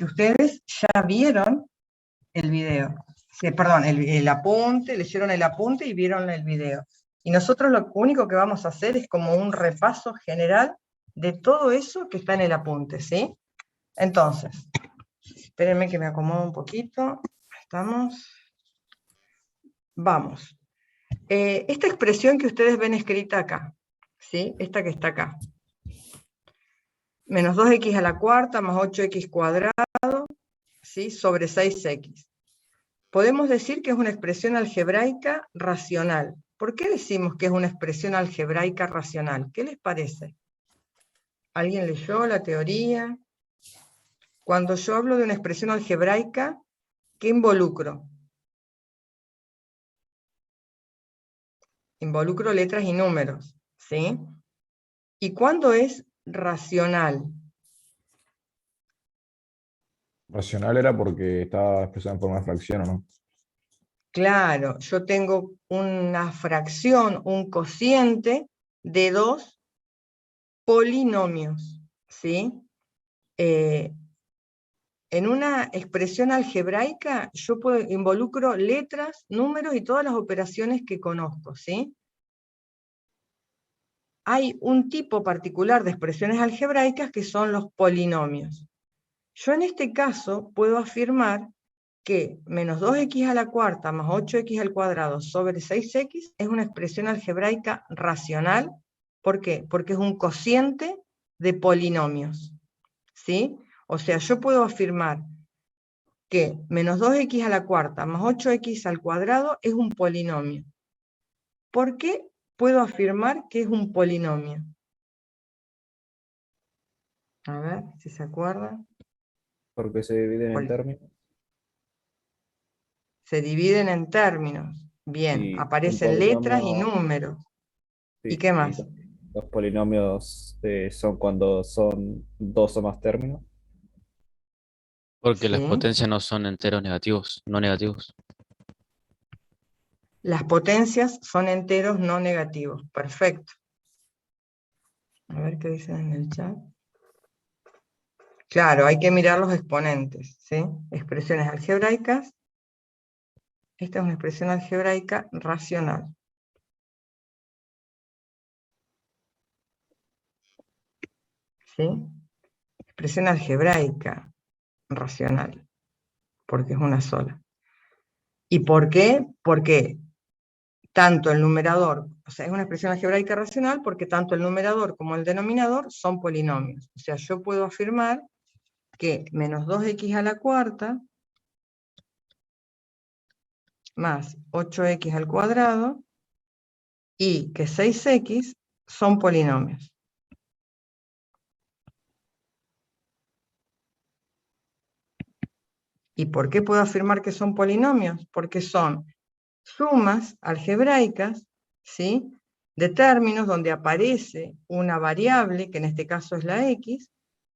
que ustedes ya vieron el video. Perdón, el apunte, leyeron el apunte y vieron el video. Y nosotros lo único que vamos a hacer es como un repaso general de todo eso que está en el apunte, ¿sí? Entonces, espérenme que me acomodo un poquito. Estamos. Vamos. Esta expresión que ustedes ven escrita acá, ¿sí? Esta que está acá. Menos 2x a la cuarta más 8x cuadrado, ¿sí? Sobre 6x. Podemos decir que es una expresión algebraica racional. ¿Por qué decimos que es una expresión algebraica racional? ¿Qué les parece? ¿Alguien leyó la teoría? Cuando yo hablo de una expresión algebraica, ¿qué involucro? Involucro letras y números, ¿sí? ¿Y cuándo es racional? Racional era porque estaba expresado en forma de fracción, ¿o no? Claro, yo tengo una fracción, un cociente de dos polinomios, ¿sí? En una expresión algebraica yo involucro letras, números y todas las operaciones que conozco, ¿sí? Hay un tipo particular de expresiones algebraicas que son los polinomios. Yo en este caso puedo afirmar que menos 2x a la cuarta más 8x al cuadrado sobre 6x es una expresión algebraica racional. ¿Por qué? Porque es un cociente de polinomios, ¿sí? O sea, yo puedo afirmar que menos 2x a la cuarta más 8x al cuadrado es un polinomio. ¿Por qué puedo afirmar que es un polinomio? A ver si se acuerdan. Porque se dividen en términos. Se dividen en términos. Bien, Y un aparecen letras y polinomio, números. ¿Y sí, qué y más? los polinomios son cuando son dos o más términos. Porque las Sí. potencias no son enteros negativos, no negativos. Las potencias son enteros no negativos. Perfecto. A ver qué dicen en el chat. Claro, hay que mirar los exponentes, ¿sí? Expresiones algebraicas. Esta es una expresión algebraica racional. ¿Sí? Expresión algebraica racional, porque es una sola. ¿Y por qué? Porque tanto el numerador, o sea, es una expresión algebraica racional porque tanto el numerador como el denominador son polinomios. O sea, yo puedo afirmar que menos 2x a la cuarta más 8x al cuadrado y que 6x son polinomios. ¿Y por qué puedo afirmar que son polinomios? Porque son sumas algebraicas, ¿sí? De términos donde aparece una variable, que en este caso es la x,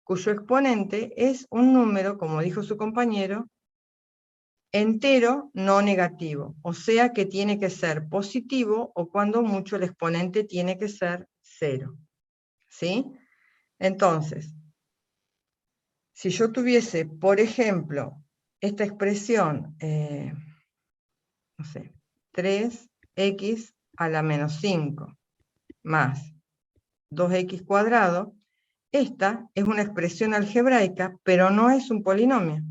cuyo exponente es un número, como dijo su compañero, entero no negativo, o sea que tiene que ser positivo o cuando mucho el exponente tiene que ser 0. ¿Sí? Entonces, si yo tuviese, por ejemplo, esta expresión, no sé, 3x a la menos 5 más 2x cuadrado, esta es una expresión algebraica, pero no es un polinomio.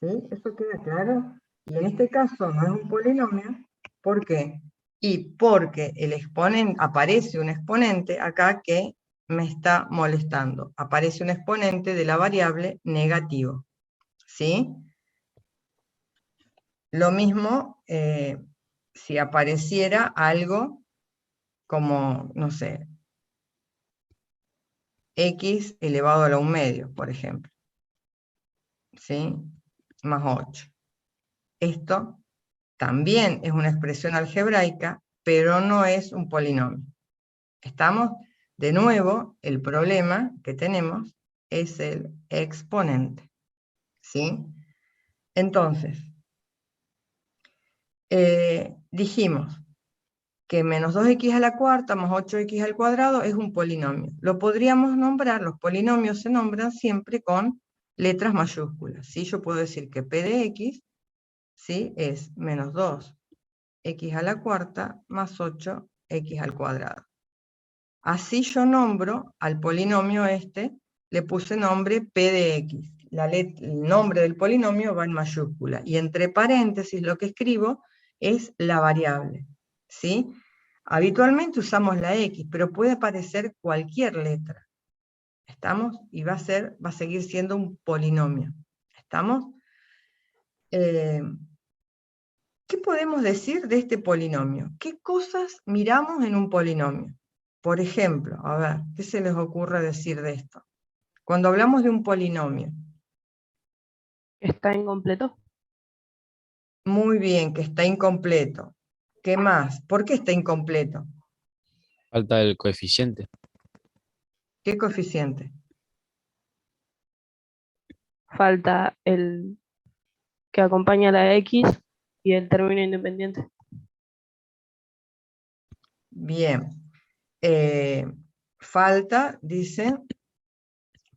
¿Sí? ¿Eso queda claro? Y en este caso no es un polinomio. ¿Por qué? Y porque el exponente, aparece un exponente acá que me está molestando. Aparece un exponente de la variable negativo. ¿Sí? Lo mismo si apareciera algo como, no sé, x elevado a la 1/2, por ejemplo. ¿Sí? Más 8. Esto también es una expresión algebraica, pero no es un polinomio. ¿Estamos? De nuevo, el problema que tenemos es el exponente. ¿Sí? Entonces, Dijimos que menos 2x a la cuarta más 8x al cuadrado es un polinomio. Lo podríamos nombrar, los polinomios se nombran siempre con letras mayúsculas, ¿sí? Yo puedo decir que P de x, ¿sí?, es menos 2x a la cuarta más 8x al cuadrado. Así yo nombro al polinomio este, le puse nombre P de x. El nombre del polinomio va en mayúscula, y entre paréntesis lo que escribo es la variable, ¿sí? Habitualmente usamos la x, pero puede aparecer cualquier letra. ¿Estamos? Y va a seguir siendo un polinomio. ¿Estamos? ¿Qué podemos decir de este polinomio? ¿Qué cosas miramos en un polinomio? Por ejemplo, a ver, ¿qué se les ocurre decir de esto? Cuando hablamos de un polinomio. Está incompleto. Muy bien, que está incompleto. ¿Qué más? ¿Por qué está incompleto? Falta el coeficiente. ¿Qué coeficiente? Falta el que acompaña a la X y el término independiente. Bien. Falta, dice,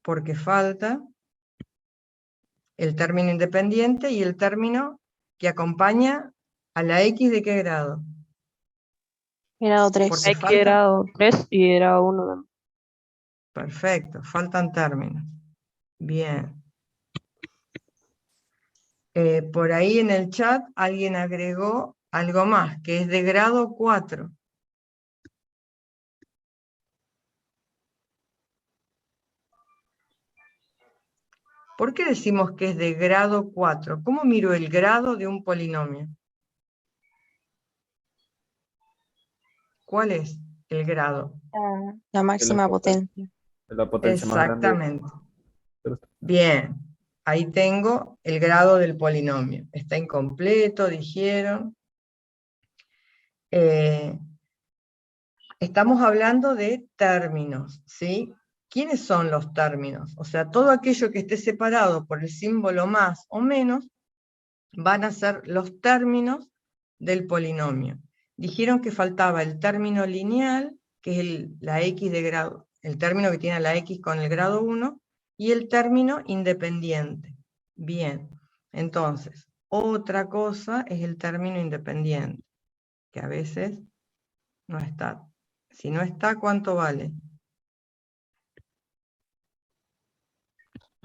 porque falta el término independiente y el término que acompaña a la X ¿de qué grado? Grado 3. Porque X falta. grado 3 y grado 1 también. Perfecto, faltan términos. Bien. Por ahí en el chat alguien agregó algo más, que es de grado 4. ¿Por qué decimos que es de grado 4? ¿Cómo miro el grado de un polinomio? ¿Cuál es el grado? La máxima potencia. La potencia más grande. Exactamente. Bien, ahí tengo el grado del polinomio. Está incompleto, dijeron. Estamos hablando de términos, ¿sí? ¿Quiénes son los términos? O sea, todo aquello que esté separado por el símbolo más o menos van a ser los términos del polinomio. Dijeron que faltaba el término lineal, que es la x de grado, el término que tiene la x con el grado 1, y el término independiente. Bien, entonces, otra cosa es el término independiente, que a veces no está. Si no está, ¿cuánto vale?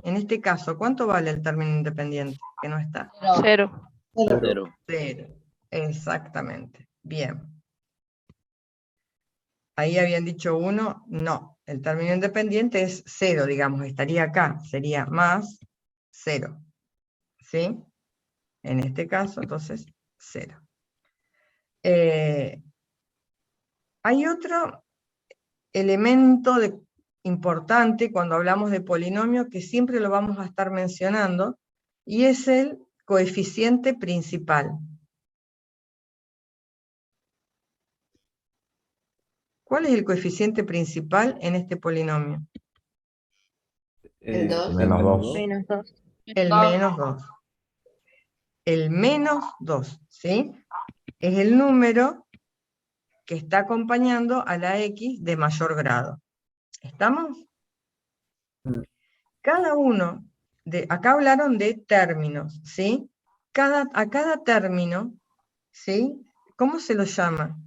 En este caso, ¿cuánto vale el término independiente que no está? 0. Cero. 0. Exactamente. Bien. Ahí habían dicho 1, no. El término independiente es 0, digamos, estaría acá. Sería más 0. ¿Sí? En este caso, entonces, 0. Hay otro elemento importante cuando hablamos de polinomio que siempre lo vamos a estar mencionando, y es el coeficiente principal. ¿Cuál es el coeficiente principal en este polinomio? El 2. Menos 2. Menos 2. El menos 2. El menos 2, ¿sí? Es el número que está acompañando a la X de mayor grado. ¿Estamos? Cada uno, acá hablaron de términos, ¿sí? A cada término, ¿sí? ¿Cómo se lo llama?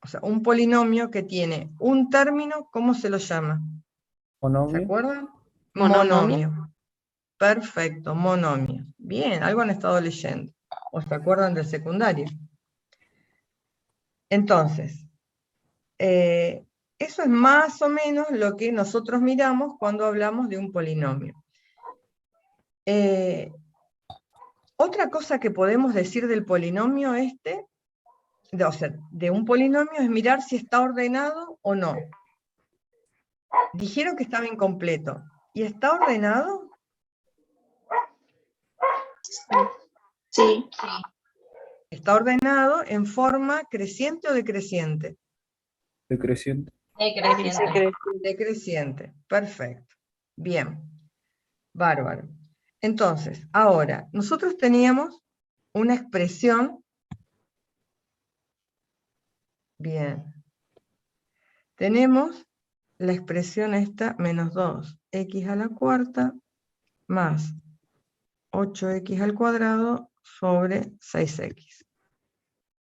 O sea, un polinomio que tiene un término, ¿cómo se lo llama? ¿Se Monomio. acuerdan? Monomio. Perfecto, monomio. Bien, algo han estado leyendo. ¿O se acuerdan del secundario? Entonces, eso es más o menos lo que nosotros miramos cuando hablamos de un polinomio. Otra cosa que podemos decir del polinomio de un polinomio es mirar si está ordenado o no. Dijeron que estaba incompleto. ¿Y está ordenado? Sí. Está ordenado en forma creciente o decreciente. Decreciente. Decreciente, perfecto. Bien, bárbaro. Entonces, ahora, nosotros teníamos una expresión Bien. Tenemos la expresión esta, menos 2x a la cuarta más 8x al cuadrado sobre 6x.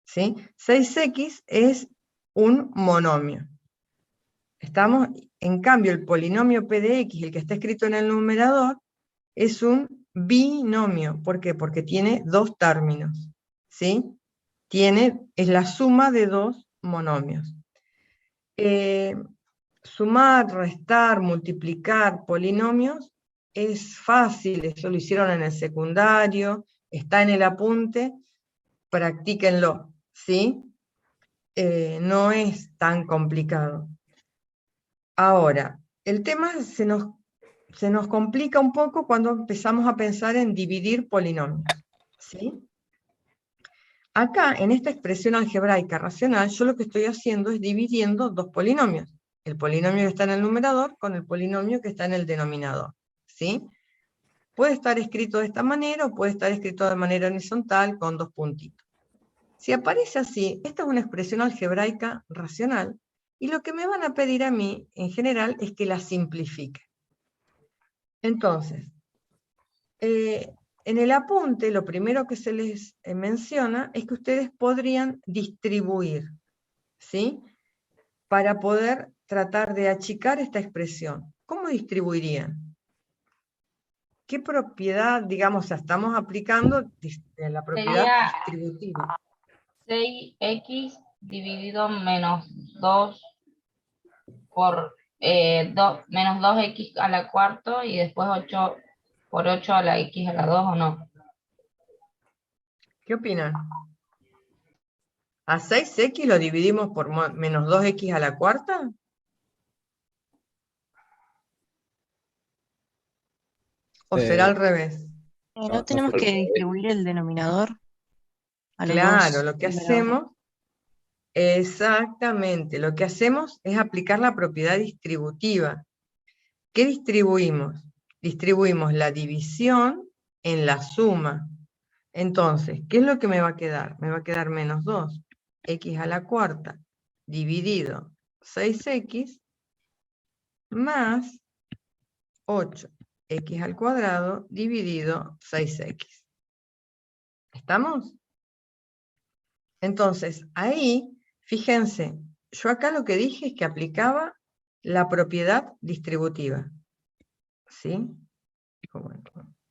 ¿Sí? 6x es un monomio. Estamos, en cambio, el polinomio p de x, el que está escrito en el numerador, es un binomio. ¿Por qué? Porque tiene dos términos. ¿Sí? Es la suma de dos monomios. Sumar, restar, multiplicar polinomios es fácil, eso lo hicieron en el secundario, está en el apunte, practíquenlo, ¿sí? No es tan complicado. Ahora, el tema se nos complica un poco cuando empezamos a pensar en dividir polinomios, ¿sí? Acá, en esta expresión algebraica racional, yo lo que estoy haciendo es dividiendo dos polinomios. El polinomio que está en el numerador con el polinomio que está en el denominador, ¿sí? Puede estar escrito de esta manera o puede estar escrito de manera horizontal con dos puntitos. Si aparece así, esta es una expresión algebraica racional, y lo que me van a pedir a mí, en general, es que la simplifique. Entonces, en el apunte, lo primero que se les menciona es que ustedes podrían distribuir, ¿sí? Para poder tratar de achicar esta expresión. ¿Cómo distribuirían? ¿Qué propiedad, digamos, estamos aplicando la propiedad Sería distributiva? 6x dividido menos 2 por menos 2x a la cuarta y después 8 por 8 a la x a la 2, ¿o no? ¿Qué opinan? ¿A 6x lo dividimos por menos 2x a la cuarta? ¿O será al revés? ¿No tenemos que distribuir el denominador a los Claro, dos lo que numeradores? hacemos, exactamente, lo que hacemos es aplicar la propiedad distributiva. ¿Qué distribuimos? Distribuimos la división en la suma. Entonces, ¿qué es lo que me va a quedar? Me va a quedar menos 2x a la cuarta dividido 6x más 8x al cuadrado dividido 6x. ¿Estamos? Entonces, ahí, fíjense, yo acá lo que dije es que aplicaba la propiedad distributiva. ¿Sí? Bueno,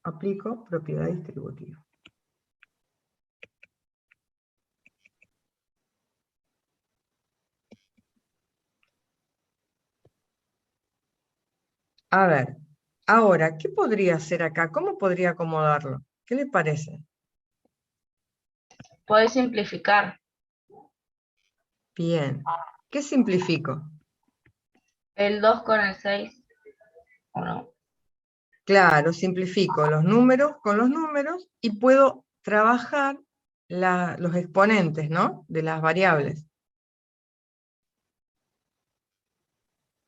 aplico propiedad distributiva. A ver, ahora, ¿qué podría hacer acá? ¿Cómo podría acomodarlo? ¿Qué le parece? Puedes simplificar Bien. ¿Qué simplifico? el 2 con el 6, ¿o no? Claro, simplifico los números con los números y puedo trabajar los exponentes, ¿no? De las variables.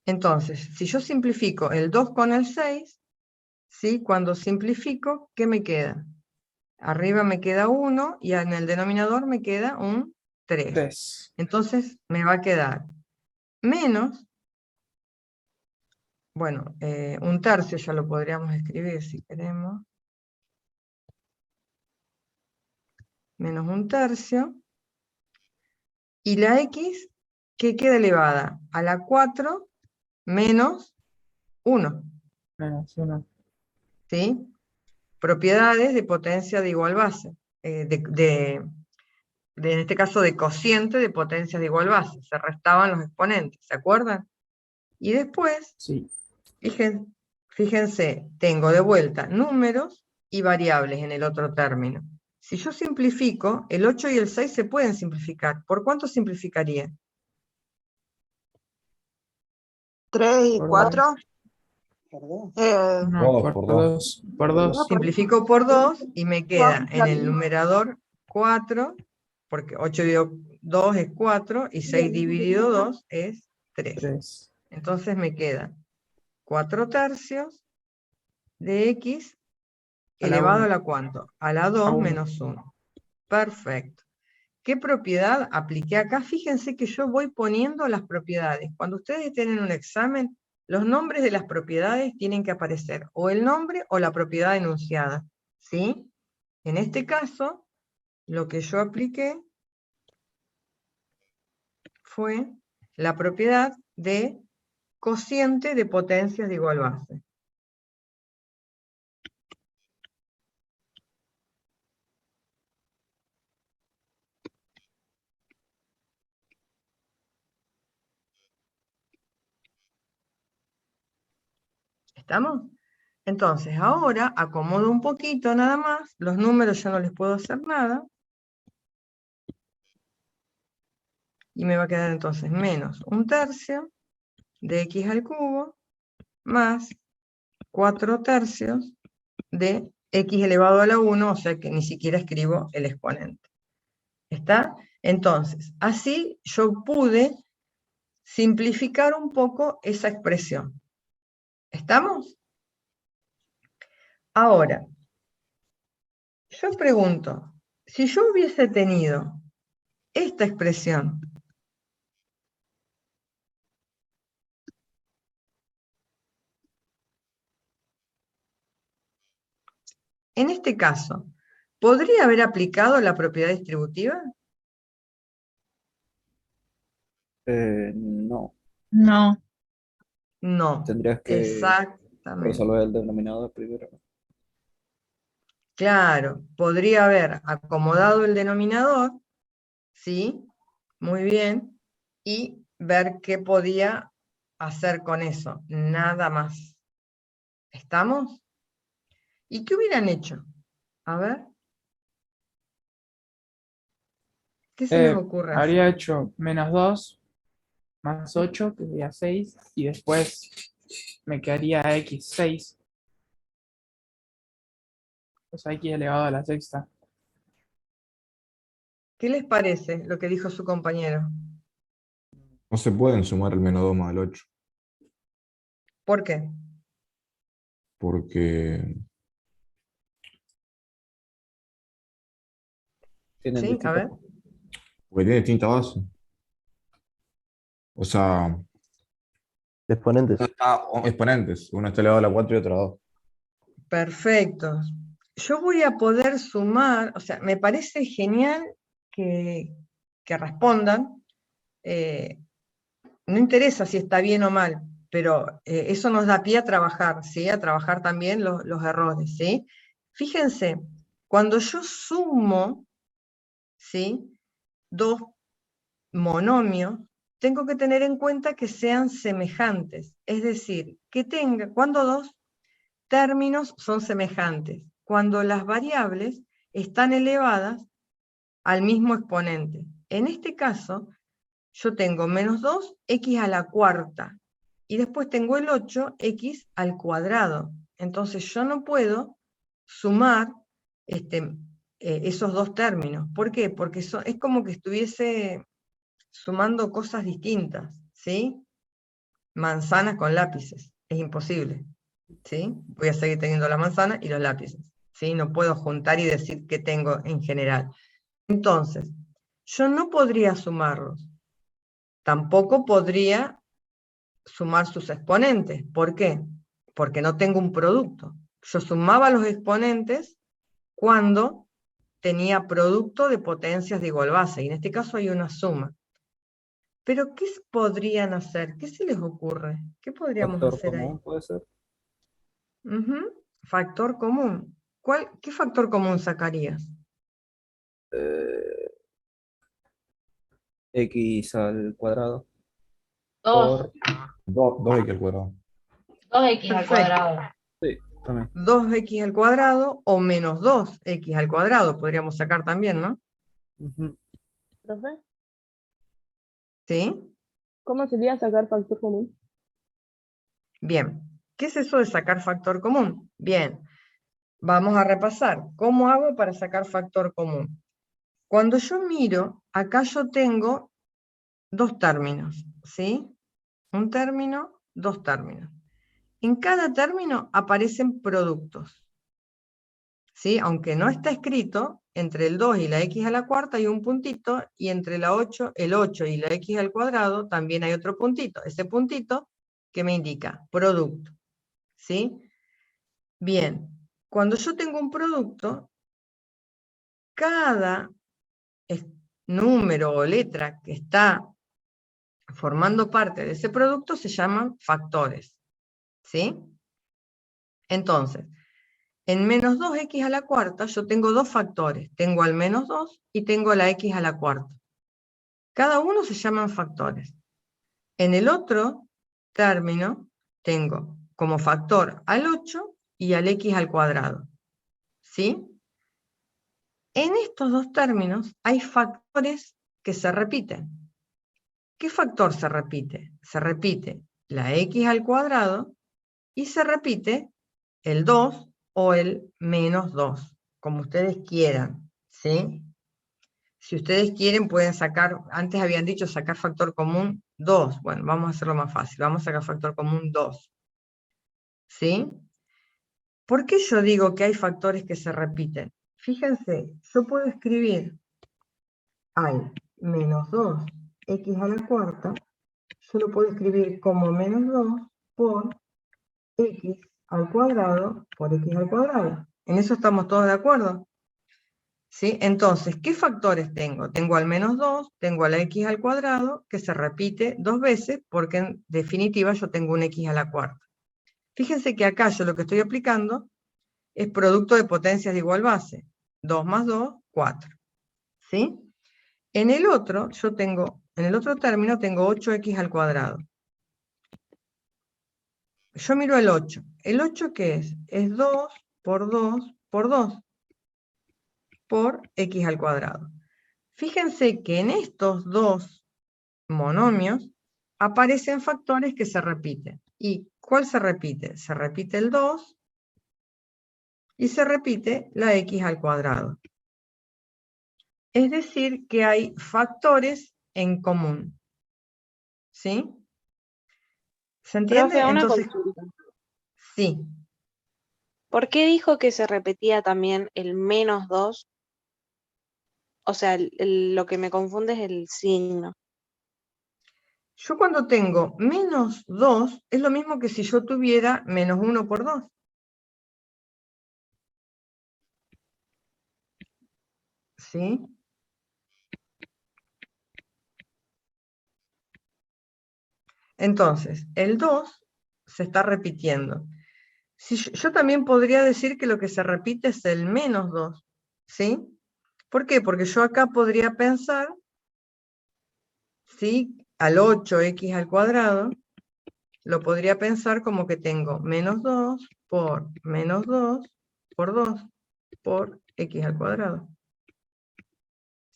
Entonces, si yo simplifico el 2 con el 6, ¿sí? Cuando simplifico, ¿qué me queda? Arriba me queda 1 y en el denominador me queda un 3. 3. Entonces me va a quedar menos, bueno, un tercio ya lo podríamos escribir si queremos. Menos un tercio. Y la x, que queda elevada a la 4 menos 1. Menos 1. ¿Sí? Propiedades de potencia de igual base. En este caso de cociente de potencias de igual base. Se restaban los exponentes, ¿se acuerdan? Y después, Sí. fíjense, tengo de vuelta números y variables en el otro término. Si yo simplifico, el 8 y el 6 se pueden simplificar. ¿Por cuánto simplificaría? 3 y Por 4. No, por dos. Por 2. Simplifico por 2 y me queda en el numerador 4, porque 8 dividido 2 es 4 y 6 dividido 2 es 3. 3. Entonces me queda 4 tercios de x A la elevado uno. a la ¿cuánto? A la 2 A uno. menos 1. Perfecto. ¿Qué propiedad apliqué acá? Fíjense que yo voy poniendo las propiedades. Cuando ustedes tienen un examen, los nombres de las propiedades tienen que aparecer, o el nombre o la propiedad enunciada, ¿sí? En este caso, lo que yo apliqué fue la propiedad de cociente de potencias de igual base. ¿Estamos? Entonces, ahora acomodo un poquito nada más, los números ya no les puedo hacer nada, y me va a quedar entonces menos 1/3 de x al cubo más 4/3 de x elevado a la 1, o sea que ni siquiera escribo el exponente. ¿Está? Entonces, así yo pude simplificar un poco esa expresión. ¿Estamos? Ahora, yo pregunto, si yo hubiese tenido esta expresión, en este caso, ¿podría haber aplicado la propiedad distributiva? No, No. No, tendrías que exactamente. resolver el denominador primero. Claro, podría haber acomodado el denominador, ¿sí? Muy bien, y ver qué podía hacer con eso, nada más. ¿Estamos? ¿Y qué hubieran hecho? A ver. ¿Qué se les ocurre hacer? Habría hecho -2 más 8, que sería 6, y después me quedaría x6. O sea, x elevado a la sexta. ¿Qué les parece lo que dijo su compañero? No se pueden sumar el -2 más el 8, ¿Por qué? porque Tienen ¿Sí? A distintas. ver. tiene distinta base. O sea, Exponentes. exponentes. Uno está elevado a la 4 y otro a 2. Perfecto. Yo voy a poder sumar, o sea, me parece genial que respondan. No interesa si está bien o mal, pero eso nos da pie a trabajar, ¿sí? A trabajar también los errores, ¿sí? Fíjense, cuando yo sumo, ¿sí? Dos monomios, tengo que tener en cuenta que sean semejantes, es decir, que tenga, cuando dos términos son semejantes, cuando las variables están elevadas al mismo exponente. En este caso, yo tengo -2, x a la cuarta, y después tengo el 8, x al cuadrado. Entonces yo no puedo sumar esos dos términos. ¿Por qué? Porque es como que estuviese sumando cosas distintas, ¿sí? Manzanas con lápices, es imposible, ¿sí? Voy a seguir teniendo la manzana y los lápices, ¿sí? No puedo juntar y decir qué tengo en general. Entonces, yo no podría sumarlos. Tampoco podría sumar sus exponentes. ¿Por qué? Porque no tengo un producto. Yo sumaba los exponentes cuando tenía producto de potencias de igual base, y en este caso hay una suma. Pero, ¿qué podrían hacer? ¿Qué se les ocurre? ¿Qué podríamos Factor hacer ahí? común puede ser. Factor común. ¿Qué factor común sacarías? X al cuadrado 2, por 2x al cuadrado. 2x al Perfecto. cuadrado. sí, también. 2x al cuadrado o menos 2x al cuadrado, podríamos sacar también, ¿no? Ujú. ¿Profe? ¿Sí? ¿Cómo sería sacar factor común? Bien. ¿Qué es eso de sacar factor común? Bien. Vamos a repasar. ¿Cómo hago para sacar factor común? Cuando yo miro, acá yo tengo dos términos, ¿sí? Un término, dos términos. En cada término aparecen productos, ¿sí? Aunque no está escrito, entre el 2 y la x a la cuarta hay un puntito, y entre el 8 y la x al cuadrado también hay otro puntito. Ese puntito que me indica producto, ¿sí? Bien, cuando yo tengo un producto, cada número o letra que está formando parte de ese producto se llaman factores, ¿sí? Entonces, en menos 2x a la cuarta yo tengo dos factores, tengo al menos 2 y tengo la x a la cuarta. Cada uno se llaman factores. En el otro término tengo como factor al 8 y al x al cuadrado, ¿sí? En estos dos términos hay factores que se repiten. ¿Qué factor se repite? Se repite la x al cuadrado y se repite el 2 o el menos 2, como ustedes quieran, ¿sí? Si ustedes quieren pueden sacar, antes habían dicho sacar factor común 2, bueno, vamos a hacerlo más fácil, vamos a sacar factor común 2, ¿sí? ¿Por qué yo digo que hay factores que se repiten? Fíjense, yo puedo escribir, hay menos 2x a la cuarta, yo lo puedo escribir como menos 2 por x al cuadrado por x al cuadrado. ¿En eso estamos todos de acuerdo? ¿Sí? Entonces, ¿qué factores tengo? Tengo al menos 2, tengo a la x al cuadrado, que se repite dos veces, porque en definitiva yo tengo un x a la cuarta. Fíjense que acá yo lo que estoy aplicando es producto de potencias de igual base. 2 más 2, 4. ¿Sí? En el otro, en el otro término tengo 8x al cuadrado. Yo miro el 8. ¿El 8 qué es? Es 2 por 2 por 2 por x al cuadrado. Fíjense que en estos dos monomios aparecen factores que se repiten. ¿Y cuál se repite? Se repite el 2 y se repite la x al cuadrado. Es decir, que hay factores en común. ¿Sí? ¿Se entiende? Profe, una Entonces, consulta. sí. ¿Por qué dijo que se repetía también el menos 2? O sea, lo que me confunde es el signo. Yo cuando tengo menos 2, es lo mismo que si yo tuviera menos 1 por 2. ¿Sí? Entonces, el 2 se está repitiendo. Si yo también podría decir que lo que se repite es el menos 2. ¿Sí? ¿Por qué? Porque yo acá podría pensar, ¿sí? Al 8x al cuadrado, lo podría pensar como que tengo menos 2 por menos 2 por 2 por x al cuadrado.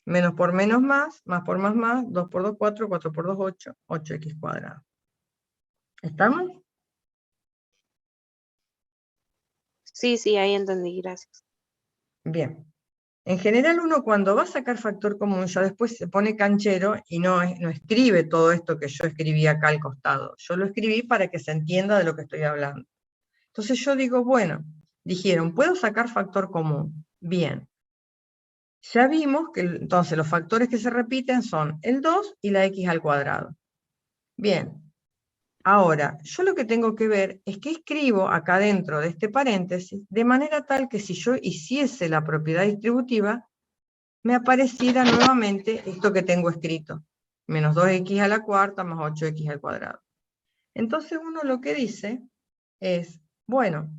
Menos por menos más por más, 2 por 2, 4, 4 por 2, 8, 8x cuadrado. ¿Estamos? Sí, ahí entendí, gracias. Bien. En general uno cuando va a sacar factor común ya después se pone canchero y no escribe todo esto que yo escribí acá al costado. Yo lo escribí para que se entienda de lo que estoy hablando. Entonces yo digo, bueno, dijeron, ¿puedo sacar factor común? Bien. Ya vimos que entonces los factores que se repiten son el 2 y la x al cuadrado. Bien. Ahora, yo lo que tengo que ver es que escribo acá dentro de este paréntesis de manera tal que si yo hiciese la propiedad distributiva, me apareciera nuevamente esto que tengo escrito. Menos 2x a la cuarta más 8x al cuadrado. Entonces uno lo que dice es, bueno,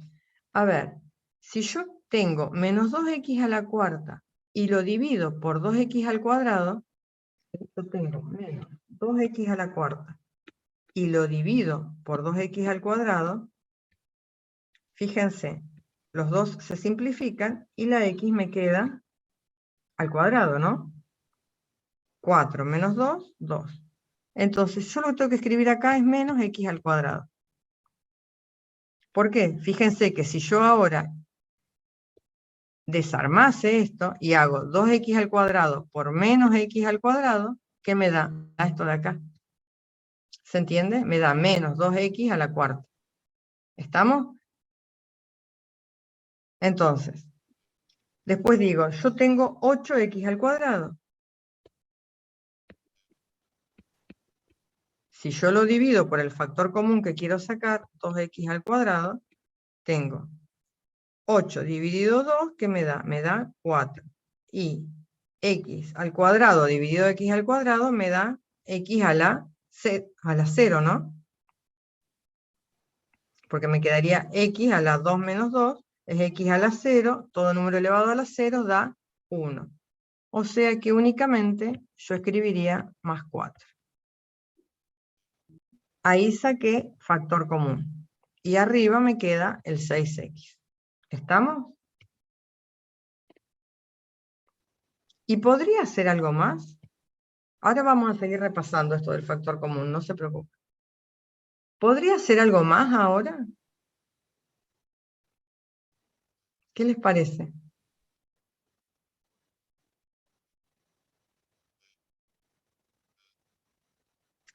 a ver, si yo tengo menos 2x a la cuarta y lo divido por 2x al cuadrado, yo tengo menos 2x a la cuarta y lo divido por 2x al cuadrado, fíjense, los dos se simplifican y la x me queda al cuadrado, ¿no? 4 menos 2, 2. Entonces yo lo que tengo que escribir acá es menos x al cuadrado. ¿Por qué? Fíjense que si yo ahora desarmase esto y hago 2x al cuadrado por menos x al cuadrado, ¿qué me da? Esto de acá. ¿Se entiende? Me da menos 2x a la cuarta. ¿Estamos? Entonces, Después digo, yo tengo 8x al cuadrado. Si yo lo divido por el factor común que quiero sacar, 2x al cuadrado, tengo 8 dividido 2, ¿qué me da? Me da 4. Y x al cuadrado dividido x al cuadrado me da x a la 0, ¿no? Porque me quedaría x a la 2 menos 2, es x a la 0, todo número elevado a la 0 da 1. O sea que únicamente yo escribiría más 4. Ahí saqué factor común. Y arriba me queda el 6x. ¿Estamos? ¿Y podría hacer algo más? Ahora vamos a seguir repasando esto del factor común, no se preocupe. ¿Podría hacer algo más ahora? ¿Qué les parece?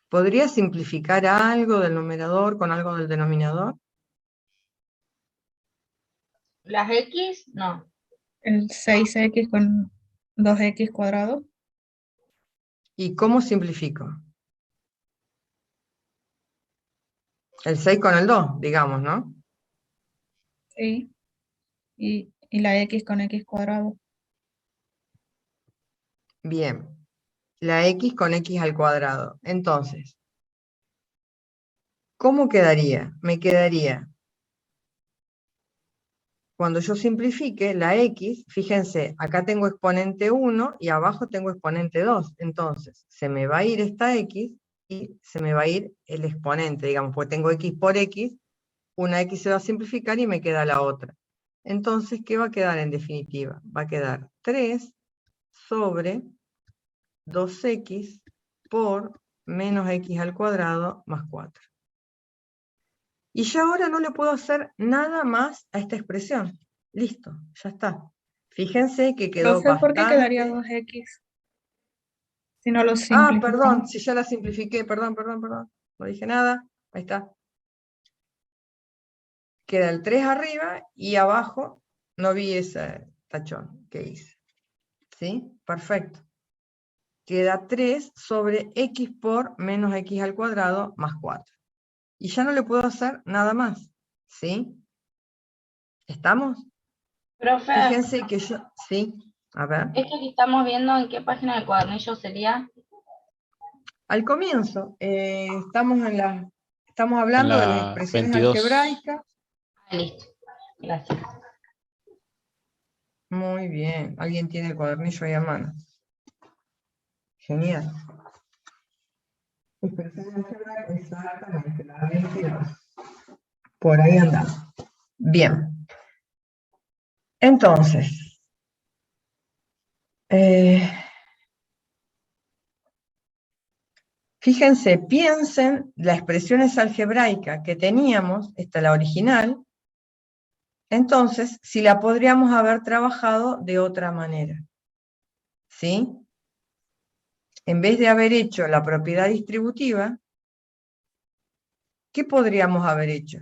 ¿Podría simplificar algo del numerador con algo del denominador? Las X, no. El 6x con 2x cuadrado. ¿Y cómo simplifico? El 6 con el 2, digamos, ¿no? Sí. Y la x con x cuadrado. Bien. La x con x al cuadrado. Entonces, ¿cómo quedaría? Me quedaría, cuando yo simplifique, la x, fíjense, acá tengo exponente 1 y abajo tengo exponente 2. Entonces, se me va a ir esta x y se me va a ir el exponente, digamos, porque tengo x por x, una x se va a simplificar y me queda la otra. Entonces, ¿qué va a quedar en definitiva? Va a quedar 3 sobre 2x por menos x al cuadrado más 4. Y ya ahora no le puedo hacer nada más a esta expresión. Listo, ya está. Fíjense que quedó Profe, ¿por qué quedaría bastante... 2x? Si no lo Ah, simplificamos. perdón, si ya la simplifiqué, perdón. No dije nada, ahí está. Queda el 3 arriba y abajo no vi ese tachón que hice. ¿Sí? Perfecto. Queda 3 sobre x por menos x al cuadrado más 4. Y ya no le puedo hacer nada más. ¿Sí? ¿Estamos? Profe, Fíjense que yo... Sí, a ver. esto que estamos viendo, ¿en qué página del cuadernillo sería? Al comienzo, estamos En hablando de las la expresiones 22. algebraicas. Ah, listo. Gracias. Muy bien, alguien tiene el cuadernillo ahí a mano. Genial. Expresiones algebraicas, exactamente, la 22. Por ahí andamos. Bien. Entonces, fíjense, piensen la expresiones algebraica que teníamos, esta es la original, entonces, si la podríamos haber trabajado de otra manera. ¿Sí? En vez de haber hecho la propiedad distributiva, ¿qué podríamos haber hecho?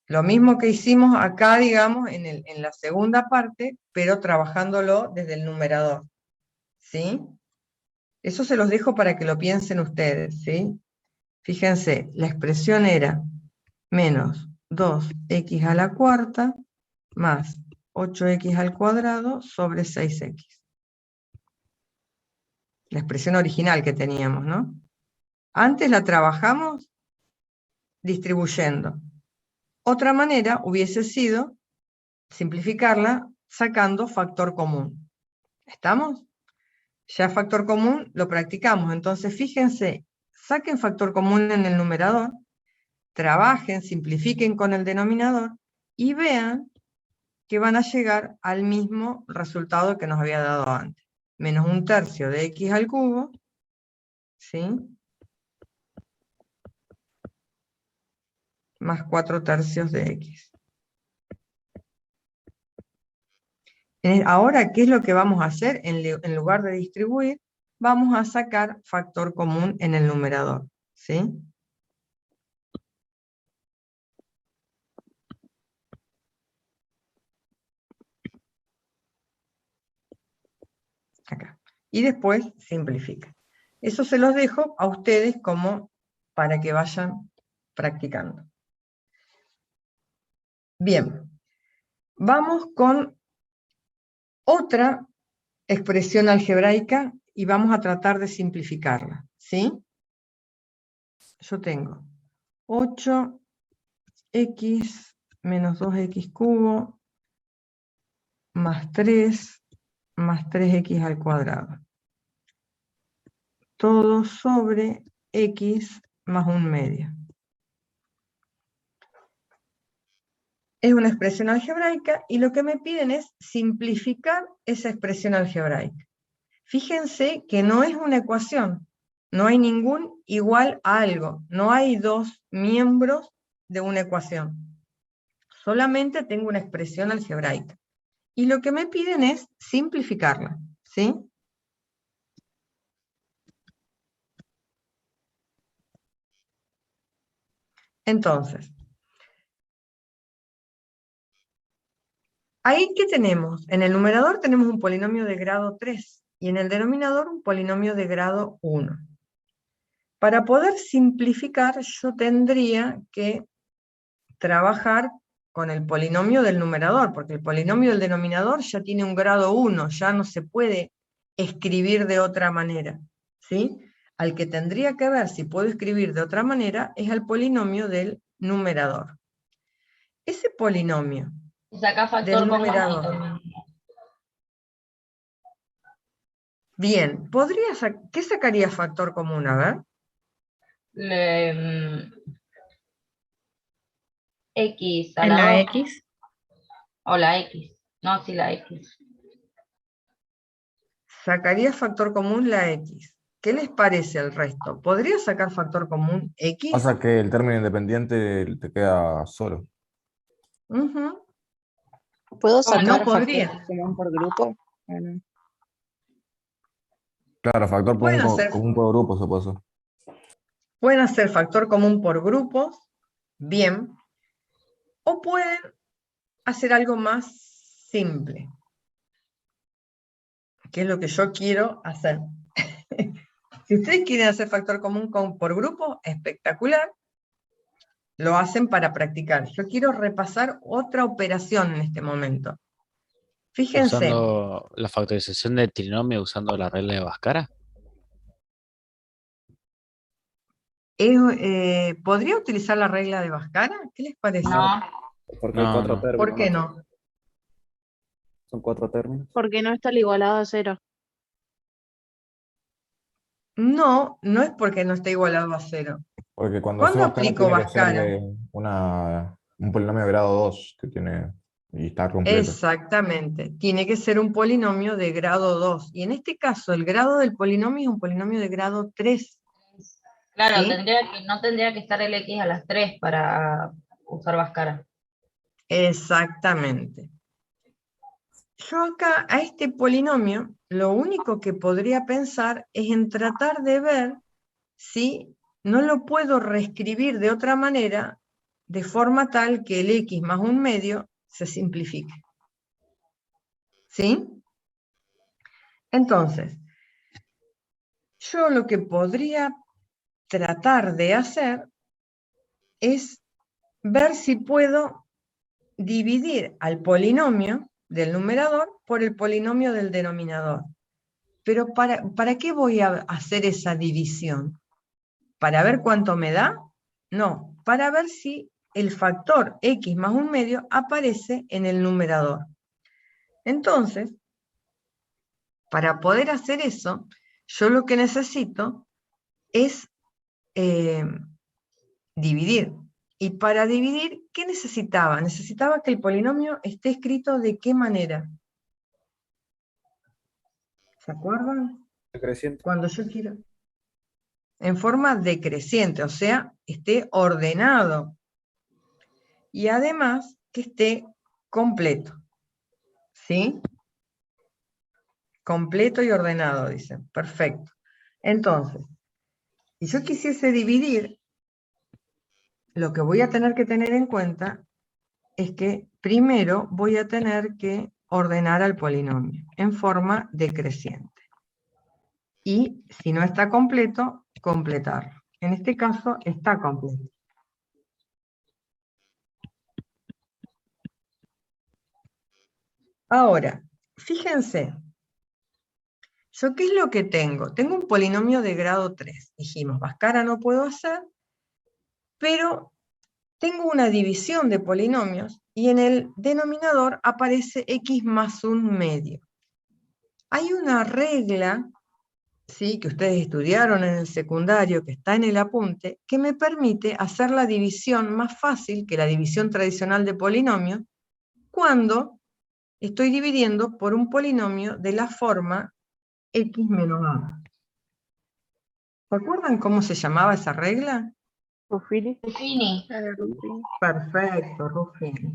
Lo mismo que hicimos acá, digamos, en la segunda parte, pero trabajándolo desde el numerador. ¿Sí? Eso se los dejo para que lo piensen ustedes, ¿sí? Fíjense, la expresión era menos 2x a la cuarta más 8x al cuadrado sobre 6x. La expresión original que teníamos, ¿no? Antes la trabajamos distribuyendo. Otra manera hubiese sido simplificarla sacando factor común. ¿Estamos? Ya factor común lo practicamos, entonces fíjense, saquen factor común en el numerador, trabajen, simplifiquen con el denominador y vean que van a llegar al mismo resultado que nos había dado antes. Menos 1/3 de x al cubo, ¿sí? Más 4/3 de x. Ahora, ¿qué es lo que vamos a hacer? En lugar de distribuir, vamos a sacar factor común en el numerador, ¿sí? y después simplifican. Eso se los dejo a ustedes como para que vayan practicando. Bien, vamos con otra expresión algebraica y vamos a tratar de simplificarla, ¿sí? Yo tengo 8x menos 2x cubo más 3 más 3x al cuadrado. Todo sobre x más 1/2. Es una expresión algebraica y lo que me piden es simplificar esa expresión algebraica. Fíjense que no es una ecuación, no hay ningún igual a algo, no hay dos miembros de una ecuación. Solamente tengo una expresión algebraica. Y lo que me piden es simplificarla, ¿sí? Entonces, ahí, ¿qué tenemos? En el numerador tenemos un polinomio de grado 3 y en el denominador un polinomio de grado 1. Para poder simplificar, yo tendría que trabajar con el polinomio del numerador, porque el polinomio del denominador ya tiene un grado 1, ya no se puede escribir de otra manera, ¿sí? Al que tendría que ver si puedo escribir de otra manera es al polinomio del numerador. Ese polinomio Saca factor del común. numerador. Bien, ¿qué sacaría factor común? A ver. X a En la la 2. X. O la X. No, sí, la X. Sacaría factor común la X. ¿Qué les parece el resto? ¿Podría sacar factor común X? Pasa que el término independiente te queda solo. Ujú. ¿Puedo sacar No factor podría. común por grupo? ¿O no? Claro, factor Pueden hacer, común por grupo se puede hacer. pueden hacer factor común por grupos, bien, o pueden hacer algo más simple, que es lo que yo quiero hacer. Si ustedes quieren hacer factor común por grupo, espectacular, lo hacen para practicar. Yo quiero repasar otra operación en este momento. Fíjense. Usando la factorización del trinomio, usando la regla de Bhaskara. ¿Podría utilizar la regla de Bhaskara? ¿Qué les parece? No. Porque hay No, cuatro no. términos. ¿Por qué no? Son 4 términos. Porque no está el igualado a 0. No, no es porque no esté igualado a 0. Porque cuando ¿Cuándo hacemos Bhaskara aplico tiene que ser Bhaskara? un polinomio de grado 2 que tiene y está completo. Exactamente, tiene que ser un polinomio de grado 2. Y en este caso, el grado del polinomio es un polinomio de grado 3. Claro, ¿Sí? no tendría que estar el X a las 3 para usar Bhaskara. Exactamente. Yo acá, a este polinomio, lo único que podría pensar es en tratar de ver si no lo puedo reescribir de otra manera, de forma tal que el X más 1/2 se simplifique. ¿Sí? Entonces, yo lo que podría tratar de hacer es ver si puedo dividir al polinomio del numerador por el polinomio del denominador. Pero ¿para qué voy a hacer esa división? ¿Para ver cuánto me da? No, para ver si el factor X más 1/2 aparece en el numerador. Entonces, para poder hacer eso, yo lo que necesito es dividir. Y para dividir, ¿qué necesitaba? Necesitaba que el polinomio esté escrito ¿de qué manera? ¿Se acuerdan? Decreciente. Cuando yo quiero... En forma decreciente, o sea, esté ordenado. Y además que esté completo. ¿Sí? Completo y ordenado, dicen. Perfecto. Entonces, si yo quisiese dividir, lo que voy a tener que tener en cuenta es que primero voy a tener que ordenar al polinomio en forma decreciente. y si no está completo, completarlo. En este caso está completo. Ahora, fíjense, ¿yo qué es lo que tengo? Tengo un polinomio de grado 3. Dijimos, Bhaskara no puedo hacer, pero tengo una división de polinomios y en el denominador aparece x más un medio. Hay una regla, ¿sí?, que ustedes estudiaron en el secundario, que está en el apunte, que me permite hacer la división más fácil que la división tradicional de polinomios cuando estoy dividiendo por un polinomio de la forma x menos a. ¿Se acuerdan cómo se llamaba esa regla? Ruffini. Ruffini. Ruffini. Perfecto, Ruffini.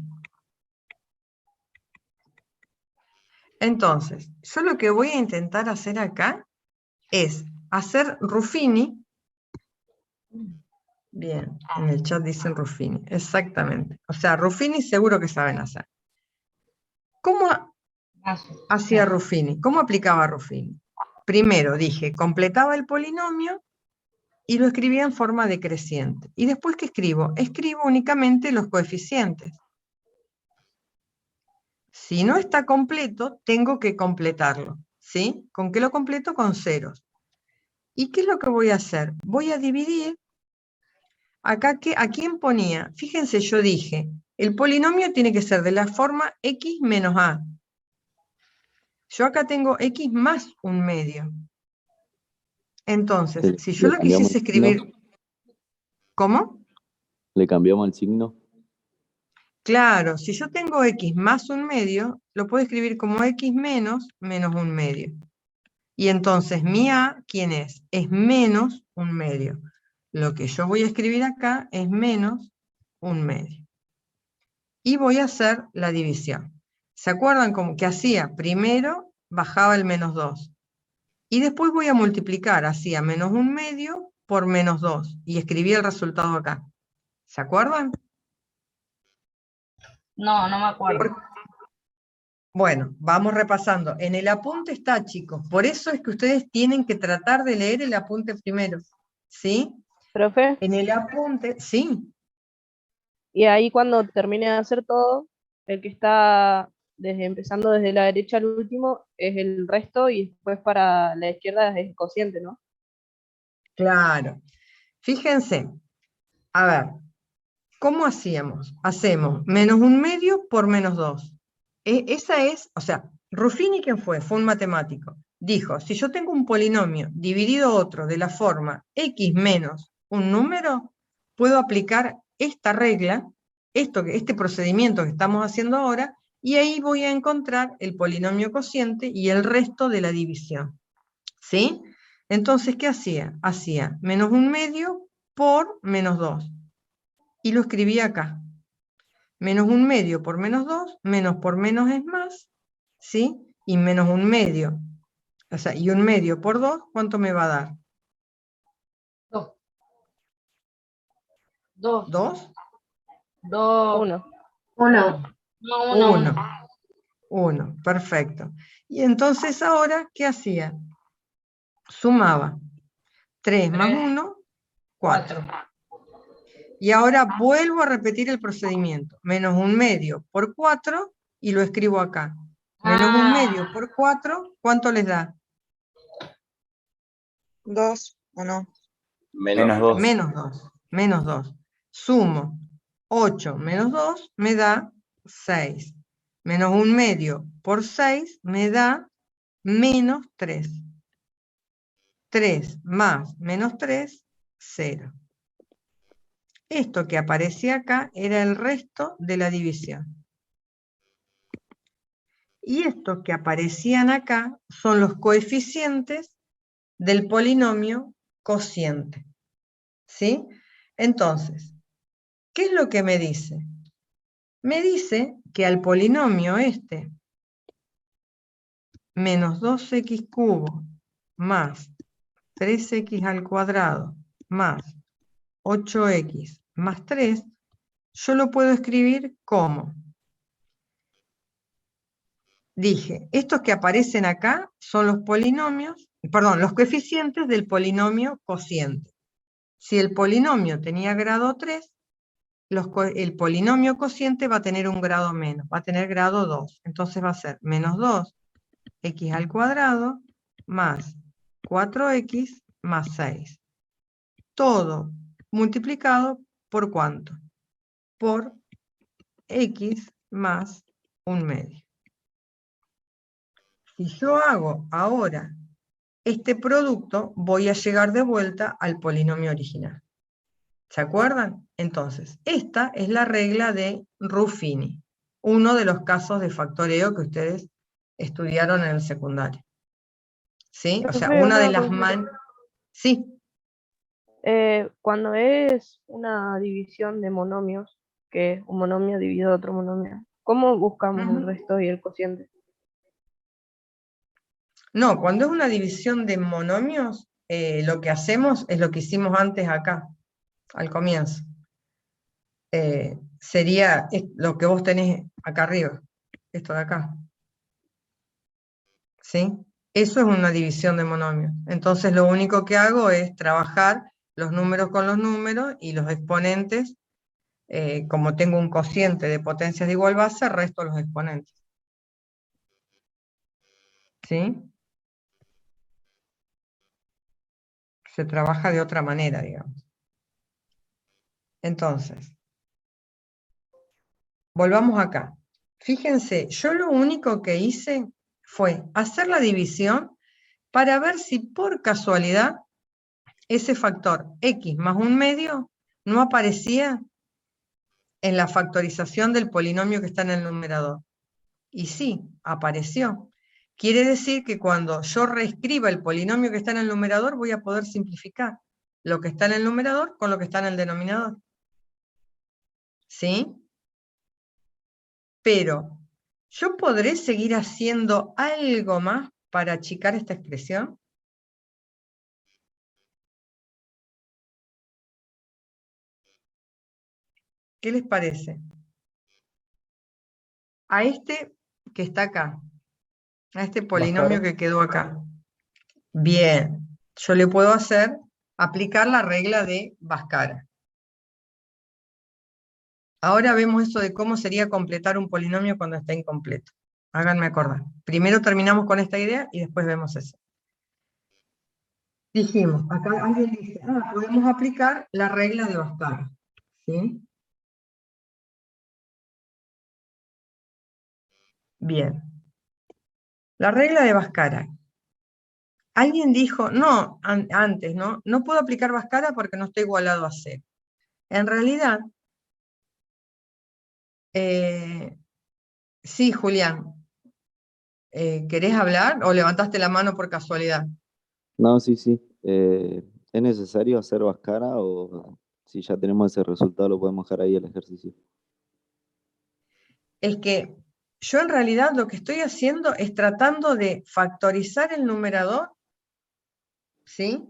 Entonces, yo lo que voy a intentar hacer acá es hacer Ruffini. Bien, en el chat dicen Ruffini, exactamente. O sea, Ruffini seguro que saben hacer. ¿Cómo hacía Ruffini? ¿Cómo aplicaba Ruffini? Primero dije, completaba el polinomio y lo escribía en forma decreciente. ¿Y después qué escribo? Escribo únicamente los coeficientes. Si no está completo, tengo que completarlo, ¿sí? ¿Con qué lo completo? Con ceros. ¿Y qué es lo que voy a hacer? Voy a dividir. Acá, ¿a quién ponía? Fíjense, yo dije, el polinomio tiene que ser de la forma x menos a. Yo acá tengo x más un medio. Entonces, si yo lo quisiese escribir... ¿Cómo? ¿Le cambiamos el signo? Claro, si yo tengo x más un medio, lo puedo escribir como x menos un medio. Y entonces mi a, ¿quién es? Es menos un medio. Lo que yo voy a escribir acá es menos un medio. Y voy a hacer la división. ¿Se acuerdan cómo que hacía? Primero bajaba el menos 2. Y después voy a multiplicar, hacía menos un medio por menos 2. Y escribía el resultado acá. ¿Se acuerdan? No, no me acuerdo. Bueno, vamos repasando. En el apunte está, chicos. Por eso es que ustedes tienen que tratar de leer el apunte primero. ¿Sí? Profe, En el apunte, sí. y ahí cuando termine de hacer todo, el que está empezando desde la derecha al último es el resto y después para la izquierda es el cociente, ¿no? Claro. Fíjense. A ver. ¿Cómo hacíamos? Hacemos menos un medio por menos 2. Esa es, o sea, Ruffini, ¿quién fue? Fue un matemático. Dijo, si yo tengo un polinomio dividido otro de la forma x menos un número, puedo aplicar esta regla, este procedimiento que estamos haciendo ahora, y ahí voy a encontrar el polinomio cociente y el resto de la división. ¿Sí? Entonces, ¿qué hacía? Hacía menos un medio por menos 2. Y lo escribí acá. Menos un medio por menos 2, menos por menos es más, ¿sí? Y menos un medio, o sea, y un medio por 2, ¿cuánto me va a dar? 2. 2. 2. 1. 1. 1, perfecto. Y entonces ahora, ¿qué hacía? Sumaba. 3 más 1, 4. Y ahora vuelvo a repetir el procedimiento. Menos un medio por 4, y lo escribo acá. Menos un medio por 4, ¿cuánto les da? 2, ¿o no? Menos 2. Menos 2. Menos 2. Sumo 8 menos 2 me da 6. Menos un medio por 6 me da menos 3. 3 más menos 3, 0. Esto que aparecía acá era el resto de la división. Y estos que aparecían acá son los coeficientes del polinomio cociente. ¿Sí? Entonces, ¿qué es lo que me dice? Me dice que al polinomio este, menos 2x cubo más 3x al cuadrado más 8x más 3, yo lo puedo escribir como, dije, estos que aparecen acá son los polinomios perdón, los coeficientes del polinomio cociente. Si el polinomio tenía grado 3, el polinomio cociente va a tener un grado menos, va a tener grado 2. Entonces va a ser menos 2x al cuadrado más 4x más 6. Todo multiplicado por ¿cuánto? Por x más 1/2. Si yo hago ahora este producto, voy a llegar de vuelta al polinomio original. ¿Se acuerdan? Entonces, esta es la regla de Ruffini, uno de los casos de factoreo que ustedes estudiaron en el secundario. ¿Sí? O sea, Profe, una de una las consulta. Sí, Cuando es una división de monomios, que es un monomio dividido a otro monomio, ¿cómo buscamos el resto y el cociente? no, cuando es una división de monomios, lo que hacemos es lo que hicimos antes acá, al comienzo. Sería lo que vos tenés acá arriba, esto de acá. ¿Sí? Eso es una división de monomios. Entonces lo único que hago es trabajar los números con los números y los exponentes, como tengo un cociente de potencias de igual base, resto los exponentes. ¿Sí? Se trabaja de otra manera, digamos. Entonces, volvamos acá. Fíjense, yo lo único que hice fue hacer la división para ver si por casualidad ese factor x más 1/2 no aparecía en la factorización del polinomio que está en el numerador. Y sí, apareció. Quiere decir que cuando yo reescriba el polinomio que está en el numerador, voy a poder simplificar lo que está en el numerador con lo que está en el denominador. ¿Sí? Pero, ¿yo podré seguir haciendo algo más para achicar esta expresión? ¿Qué les parece? A este que está acá, a este polinomio que quedó acá. Bien, yo le puedo aplicar la regla de Bhaskara. Ahora vemos eso de cómo sería completar un polinomio cuando está incompleto. Háganme acordar. Primero terminamos con esta idea y después vemos eso. Dijimos, acá alguien dice, podemos aplicar la regla de Bhaskara. ¿Sí? Bien. La regla de Bhaskara. Alguien dijo, no, antes, ¿no? No puedo aplicar Bhaskara porque no está igualado a 0. En realidad, sí, Julián. ¿Querés hablar o levantaste la mano por casualidad? No, sí, sí. ¿Es necesario hacer Bhaskara o si ya tenemos ese resultado lo podemos dejar ahí el ejercicio? Es que yo en realidad lo que estoy haciendo es tratando de factorizar el numerador, ¿sí?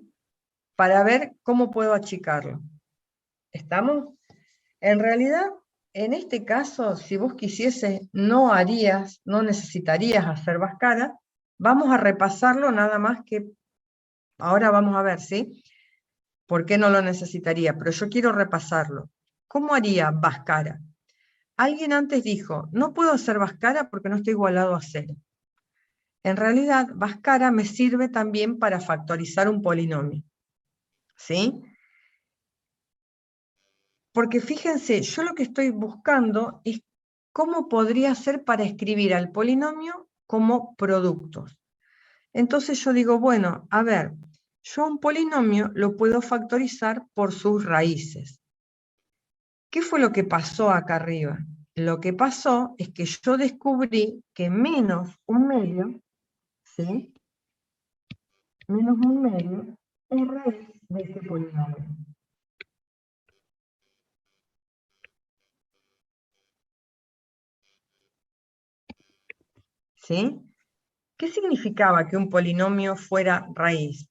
Para ver cómo puedo achicarlo. ¿Estamos? En realidad, en este caso, si vos quisieses, no necesitarías hacer Bhaskara. Vamos a repasarlo nada más que, ahora vamos a ver, ¿sí? ¿Por qué no lo necesitaría? Pero yo quiero repasarlo. ¿Cómo haría Bhaskara? Alguien antes dijo, no puedo hacer Bhaskara porque no está igualado a 0. En realidad, Bhaskara me sirve también para factorizar un polinomio. ¿Sí? Porque fíjense, yo lo que estoy buscando es cómo podría ser para escribir al polinomio como productos. Entonces yo digo, bueno, a ver, yo un polinomio lo puedo factorizar por sus raíces. ¿Qué fue lo que pasó acá arriba? Lo que pasó es que yo descubrí que menos 1/2, ¿sí? Menos 1/2 es raíz de ese polinomio. ¿Sí? ¿Qué significaba que un polinomio fuera raíz?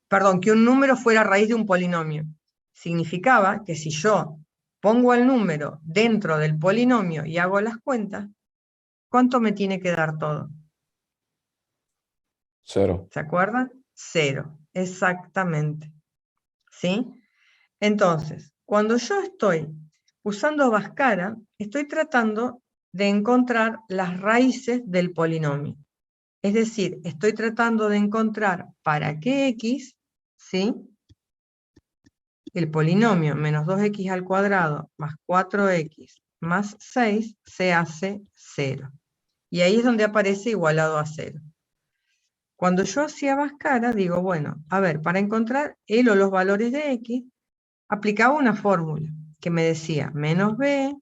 Perdón, que un número fuera raíz de un polinomio. Significaba que si yo pongo el número dentro del polinomio y hago las cuentas, ¿cuánto me tiene que dar todo? 0. ¿Se acuerdan? 0. Exactamente. ¿Sí? Entonces, cuando yo estoy usando Bhaskara, estoy tratando de encontrar las raíces del polinomio. Es decir, estoy tratando de encontrar para qué x, ¿sí?, el polinomio menos 2x al cuadrado más 4x más 6 se hace 0. Y ahí es donde aparece igualado a 0. Cuando yo hacía Bhaskara, digo, bueno, a ver, para encontrar el o los valores de x, aplicaba una fórmula que me decía menos b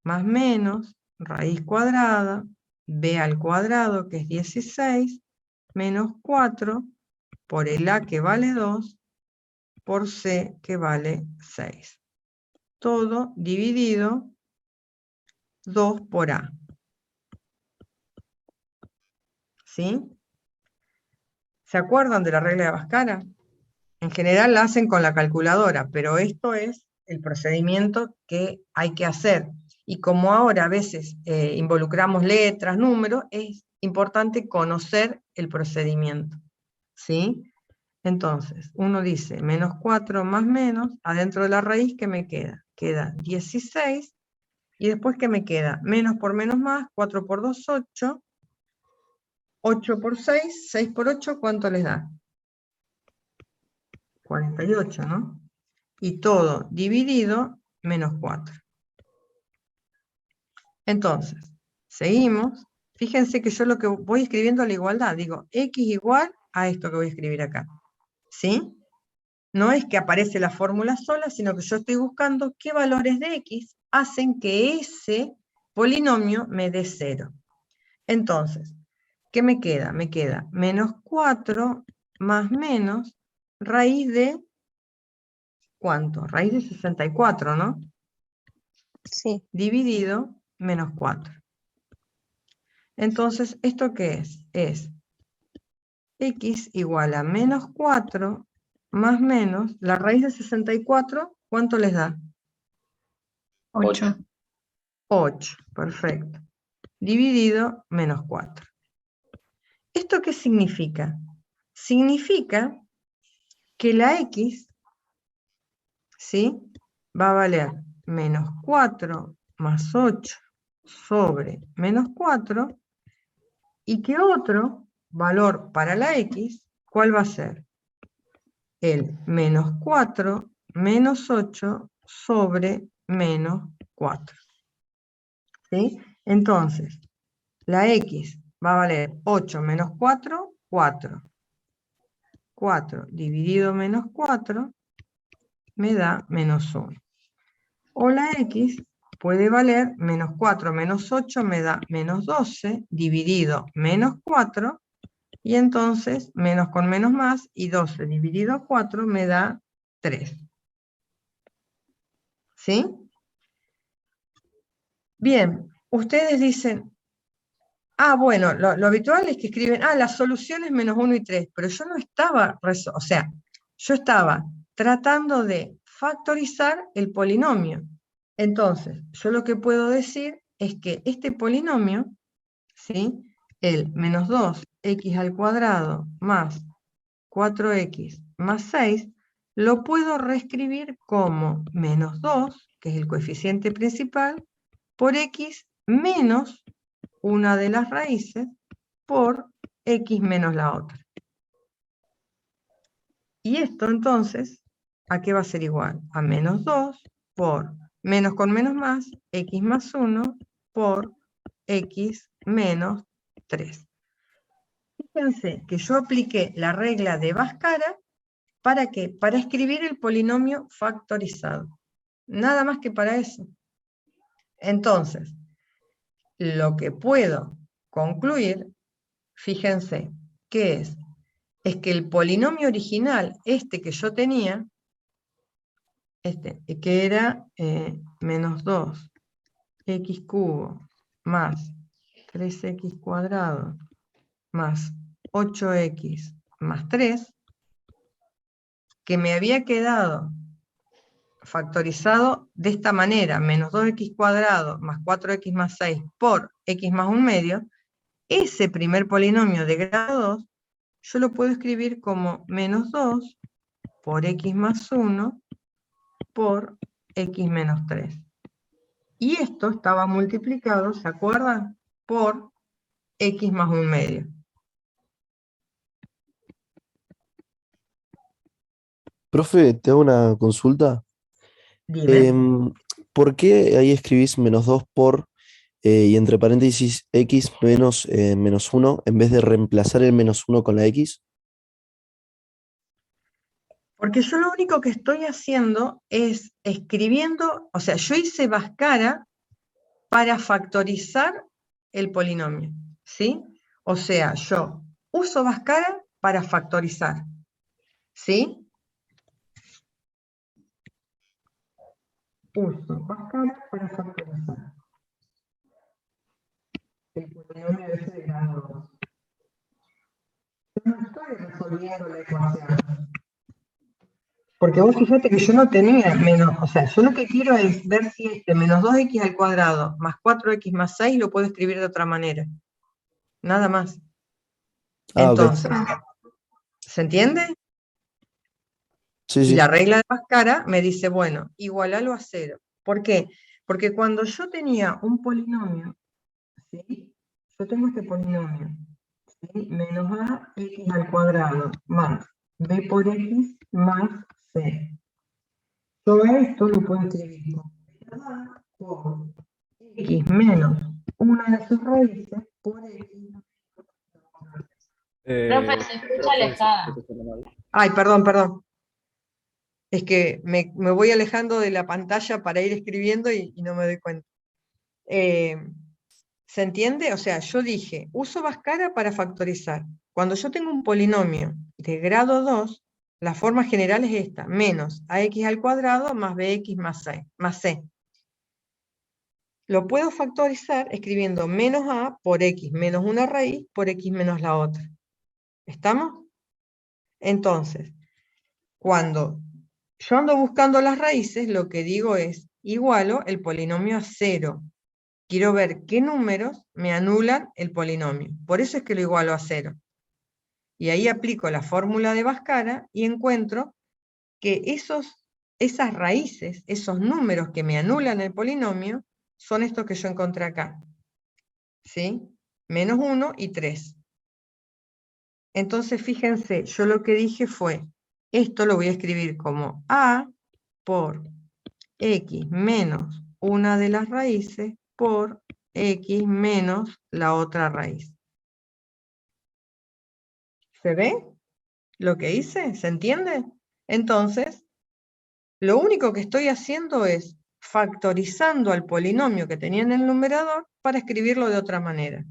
más menos raíz cuadrada, b al cuadrado, que es 16, menos 4 por el a, que vale 2, por c, que vale 6. Todo dividido 2 por a. ¿Sí? ¿Se acuerdan de la regla de Bhaskara? En general la hacen con la calculadora, pero esto es el procedimiento que hay que hacer. Y como ahora a veces involucramos letras, números, es importante conocer el procedimiento. ¿Sí? Entonces, uno dice menos 4 más menos, adentro de la raíz, ¿qué me queda? Queda 16, y después, ¿qué me queda? Menos por menos más, 4 por 2, 8, 8 por 6, 6 por 8, ¿cuánto les da? 48, ¿no? Y todo dividido, menos 4. Entonces, seguimos. Fíjense que yo lo que voy escribiendo a la igualdad, digo, x igual a esto que voy a escribir acá. ¿Sí? No es que aparece la fórmula sola, sino que yo estoy buscando qué valores de x hacen que ese polinomio me dé 0. Entonces, ¿qué me queda? Me queda menos 4 más menos raíz de, ¿cuánto? Raíz de 64, ¿no? Sí. Dividido menos 4. Entonces, ¿esto qué es? Es x igual a menos 4 más menos la raíz de 64, ¿cuánto les da? 8. 8, perfecto. Dividido menos 4. ¿Esto qué significa? Significa que la x, ¿sí?, va a valer menos 4 más 8 sobre menos 4, y que otro valor para la x, ¿cuál va a ser? El menos 4 menos 8 sobre menos 4. ¿Sí? Entonces, la x va a valer 8 menos 4, 4. 4 dividido menos 4 me da menos 1. O la x puede valer menos 4 menos 8 me da menos 12 dividido menos 4, y entonces menos con menos más, y 12 dividido 4 me da 3. ¿Sí? Bien, ustedes dicen, bueno, lo habitual es que escriben, las soluciones menos 1 y 3, pero yo no estaba, yo estaba tratando de factorizar el polinomio. Entonces, yo lo que puedo decir es que este polinomio, ¿sí?, el menos 2x al cuadrado más 4x más 6, lo puedo reescribir como menos 2, que es el coeficiente principal, por x menos una de las raíces por x menos la otra. Y esto entonces, ¿a qué va a ser igual? A menos 2 por menos con menos más, x más 1 por x menos 3. Fíjense que yo apliqué la regla de Bhaskara, ¿para qué? Para escribir el polinomio factorizado. Nada más que para eso. Entonces, lo que puedo concluir, fíjense, ¿qué es? Es que el polinomio original, este que yo tenía, que era menos 2x cubo más 3x cuadrado más 8x más 3, que me había quedado factorizado de esta manera, menos 2x cuadrado más 4x más 6 por x más 1 medio, ese primer polinomio de grado 2, yo lo puedo escribir como menos 2 por x más 1 por x menos 3. Y esto estaba multiplicado, ¿se acuerdan? Por x más 1/2. Profe, te hago una consulta. Dime. ¿Por qué ahí escribís menos 2 por y entre paréntesis x menos 1 en vez de reemplazar el menos 1 con la x? Porque yo lo único que estoy haciendo es escribiendo, o sea, yo hice Bhaskara para factorizar el polinomio, ¿sí? O sea, yo uso Bhaskara para factorizar, ¿sí? Uso Bhaskara para factorizar el polinomio ese de grado 2. Yo no estoy resolviendo la ecuación. Porque vos fíjate que yo no tenía menos, o sea, yo lo que quiero es ver si este menos 2x al cuadrado más 4x más 6 lo puedo escribir de otra manera. Nada más. Ah, ok. Entonces, ¿se entiende? Sí, Y sí. la regla de Bhaskara me dice, bueno, igualalo a 0. ¿Por qué? Porque cuando yo tenía un polinomio, ¿sí? Yo tengo este polinomio, ¿sí? Menos a x al cuadrado más b por x más c. Todo esto lo puedo escribir como por x menos una de sus raíces por x. Profe, se escucha alejada. Ay, perdón. Es que me voy alejando de la pantalla para ir escribiendo y no me doy cuenta. ¿Se entiende? O sea, yo dije, uso Bhaskara para factorizar. Cuando yo tengo un polinomio de grado 2, la forma general es esta, menos ax al cuadrado más bx más c. Lo puedo factorizar escribiendo menos a por x menos una raíz por x menos la otra. ¿Estamos? Entonces, cuando yo ando buscando las raíces, lo que digo es, igualo el polinomio a 0. Quiero ver qué números me anulan el polinomio. Por eso es que lo igualo a 0. Y ahí aplico la fórmula de Bhaskara y encuentro que esas raíces, esos números que me anulan el polinomio, son estos que yo encontré acá. ¿Sí? Menos 1 y 3. Entonces, fíjense, yo lo que dije fue, esto lo voy a escribir como a por x menos una de las raíces por x menos la otra raíz. ¿Se ve lo que hice? ¿Se entiende? Entonces, lo único que estoy haciendo es factorizando al polinomio que tenía en el numerador para escribirlo de otra manera.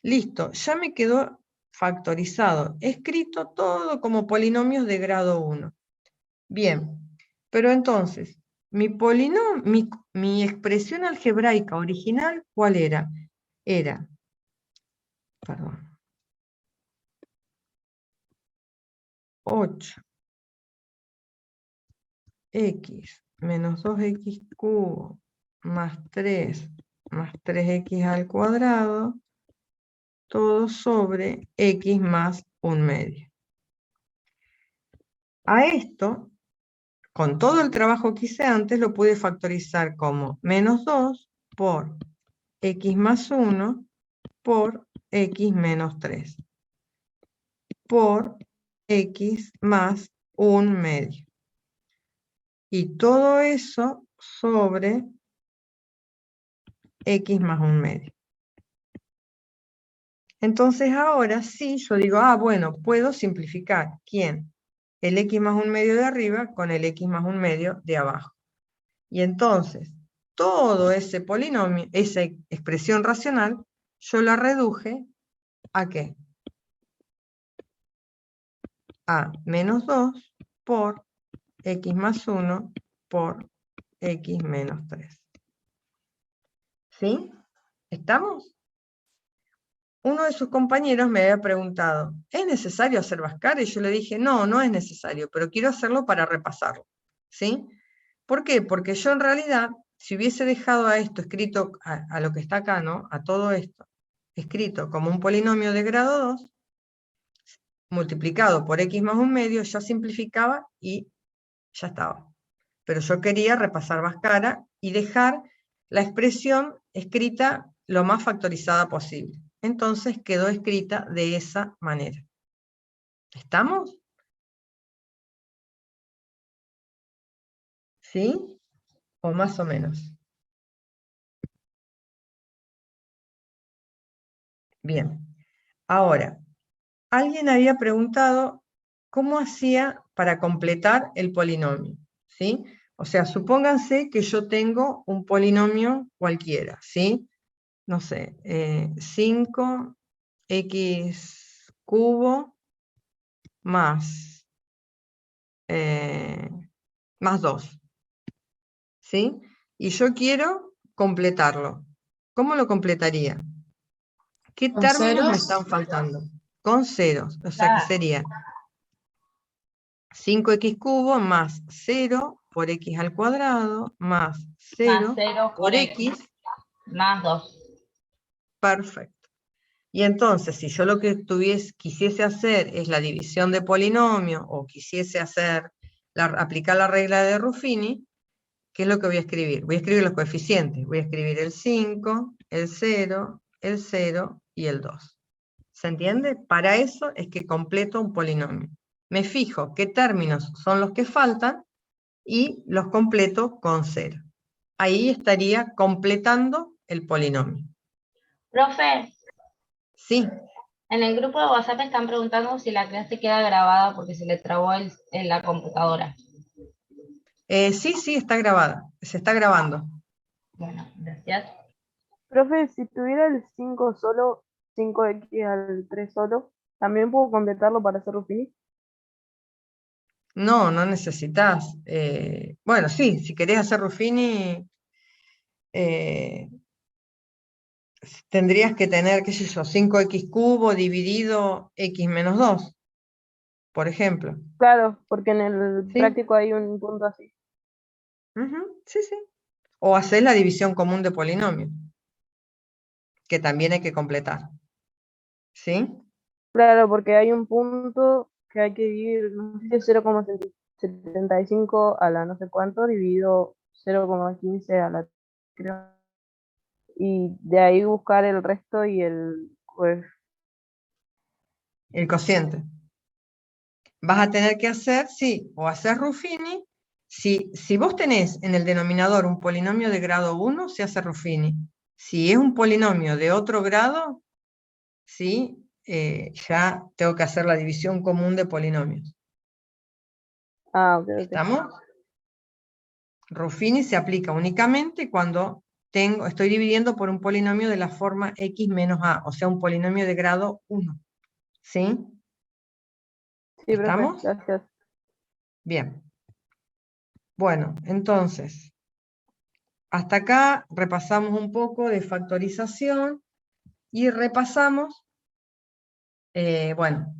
Listo, ya me quedó factorizado, escrito todo como polinomios de grado 1. Bien, pero entonces, mi expresión algebraica original, ¿cuál era? Era, perdón, 8x menos 2x cubo más 3 más 3x al cuadrado, todo sobre x más 1/2. A esto, con todo el trabajo que hice antes, lo pude factorizar como menos 2 por x más 1 por x menos 3 por x más 1/2. Y todo eso sobre x más 1/2. Entonces ahora sí, yo digo, bueno, puedo simplificar. ¿Quién? El x más 1/2 de arriba con el x más 1/2 de abajo. Y entonces, todo ese polinomio, esa expresión racional, yo la reduje ¿a qué? A menos 2 por x más 1 por x menos 3. ¿Sí? ¿Estamos? Uno de sus compañeros me había preguntado, ¿es necesario hacer Bhaskara? Y yo le dije, no, no es necesario, pero quiero hacerlo para repasarlo. ¿Sí? ¿Por qué? Porque yo en realidad, si hubiese dejado a esto escrito, a lo que está acá, ¿no? A todo esto, escrito como un polinomio de grado 2, multiplicado por x más un medio, ya simplificaba y ya estaba. Pero yo quería repasar Bhaskara y dejar la expresión escrita lo más factorizada posible. Entonces quedó escrita de esa manera. ¿Estamos? ¿Sí? ¿O más o menos? Bien. Ahora, alguien había preguntado cómo hacía para completar el polinomio, ¿sí? O sea, supónganse que yo tengo un polinomio cualquiera, ¿sí? No sé, 5x cubo más 2, ¿sí? Y yo quiero completarlo. ¿Cómo lo completaría? ¿Qué ¿Con términos me ceros? están faltando? Con ceros, o sea que sería 5x cubo más 0 por x al cuadrado más 0 Más 0 por x. más 2. Perfecto. Y entonces, si yo lo que quisiese hacer es la división de polinomio o quisiese aplicar la regla de Ruffini, ¿qué es lo que voy a escribir? Voy a escribir los coeficientes. Voy a escribir el 5, el 0 y el 2. ¿Se entiende? Para eso es que completo un polinomio. Me fijo qué términos son los que faltan y los completo con 0. Ahí estaría completando el polinomio. Profe, Sí. en el grupo de WhatsApp están preguntando si la clase queda grabada porque se le trabó en la computadora. Sí, está grabada. Se está grabando. Bueno, gracias. Profe, si tuviera el 5 solo, 5x al 3 solo, ¿también puedo completarlo para hacer Ruffini? No, no necesitas. Bueno, sí, si querés hacer Ruffini, tendrías que tener, qué sé yo, 5x cubo dividido x menos 2, por ejemplo. Claro, porque en el ¿Sí? práctico hay un punto así. Sí. O hacer la división común de polinomios, que también hay que completar. ¿Sí? Claro, porque hay un punto que hay que dividir, no sé si es 0,75 a la no sé cuánto, dividido 0,15 a la, creo. Y de ahí buscar el resto y pues, El cociente. Vas a tener que hacer, sí, o hacer Ruffini. Si vos tenés en el denominador un polinomio de grado 1, se hace Ruffini. Si es un polinomio de otro grado, ¿sí? Ya tengo que hacer la división común de polinomios. ok. ¿Estamos? Ruffini se aplica únicamente cuando estoy dividiendo por un polinomio de la forma x menos a, o sea, un polinomio de grado 1. ¿Sí? Sí, profe, ¿Estamos? gracias. Bien. Bueno, entonces, hasta acá repasamos un poco de factorización y repasamos, bueno,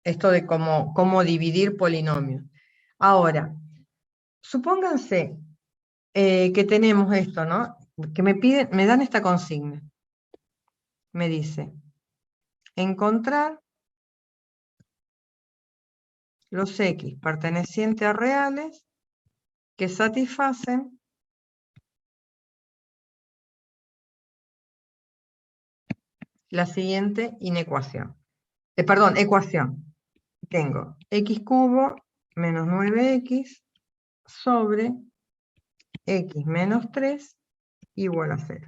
esto de cómo dividir polinomios. Ahora, supónganse que tenemos esto, ¿no? Que me dan esta consigna. Me dice, encontrar los x pertenecientes a reales que satisfacen la siguiente inecuación. Ecuación. Tengo x cubo menos 9x sobre x menos 3 igual a 0.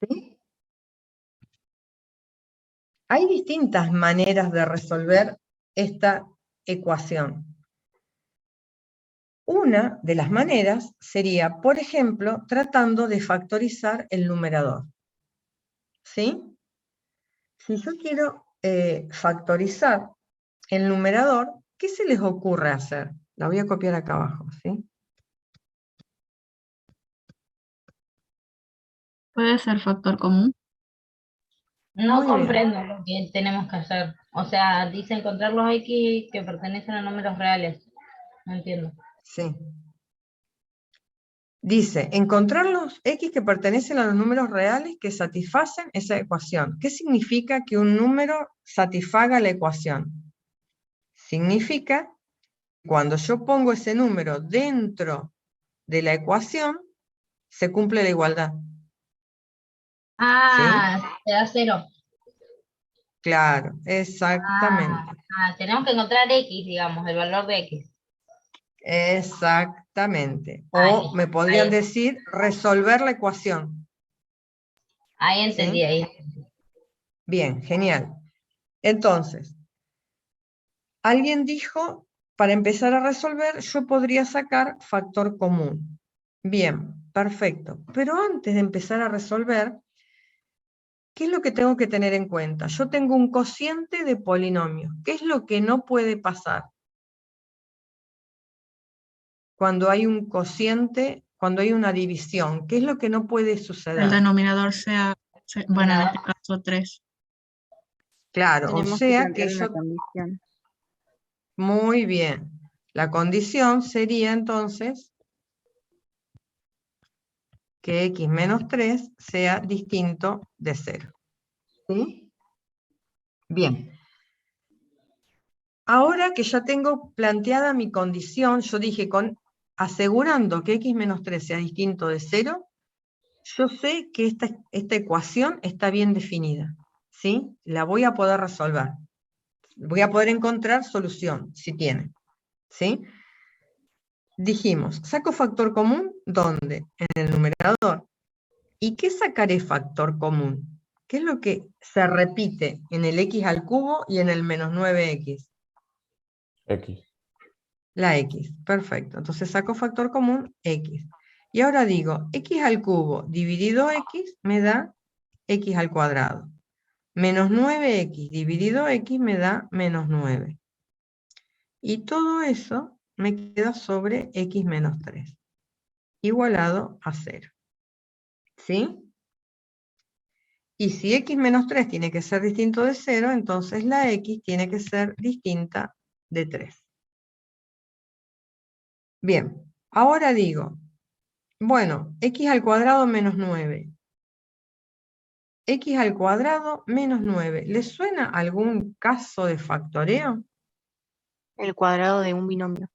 ¿Sí? Hay distintas maneras de resolver esta ecuación. Una de las maneras sería, por ejemplo, tratando de factorizar el numerador. ¿Sí? Si yo quiero factorizar el numerador, ¿qué se les ocurre hacer? La voy a copiar acá abajo, ¿sí? ¿Puede ser factor común? No Muy bien. comprendo lo que tenemos que hacer. O sea, dice encontrar los x que pertenecen a números reales. No entiendo. Sí. Dice, encontrar los x que pertenecen a los números reales que satisfacen esa ecuación. ¿Qué significa que un número satisfaga la ecuación? Significa que cuando yo pongo ese número dentro de la ecuación, se cumple la igualdad. Ah, te da 0. Claro, exactamente. Tenemos que encontrar x, digamos, el valor de x. Exactamente. Ahí, O me podrían ahí. decir resolver la ecuación. Ahí entendí, ¿Sí? ahí. Bien, genial. Entonces, alguien dijo, para empezar a resolver, yo podría sacar factor común. Bien, perfecto. Pero antes de empezar a resolver, ¿qué es lo que tengo que tener en cuenta? Yo tengo un cociente de polinomios. ¿Qué es lo que no puede pasar cuando hay un cociente, cuando hay una división? ¿Qué es lo que no puede suceder? El denominador sea, bueno, en este caso 3. Claro, o Tenemos que sea que plantear una yo... condición. Muy bien. La condición sería entonces que x menos 3 sea distinto de 0. ¿Sí? Bien. Ahora que ya tengo planteada mi condición, yo dije, asegurando que x menos 3 sea distinto de 0, yo sé que esta ecuación está bien definida. ¿Sí? La voy a poder resolver. Voy a poder encontrar solución, si tiene. ¿Sí? Dijimos, saco factor común, ¿dónde? En el numerador. ¿Y qué sacaré factor común? ¿Qué es lo que se repite en el x al cubo y en el menos 9x? X. La x, perfecto. Entonces saco factor común, x. Y ahora digo, x al cubo dividido x me da x al cuadrado. Menos 9x dividido x me da menos 9. Y todo eso me queda sobre x menos 3, igualado a 0. ¿Sí? Y si x menos 3 tiene que ser distinto de 0, entonces la x tiene que ser distinta de 3. Bien, ahora digo, bueno, x al cuadrado menos 9. X al cuadrado menos 9. ¿Les suena algún caso de factoreo? El cuadrado de un binomio.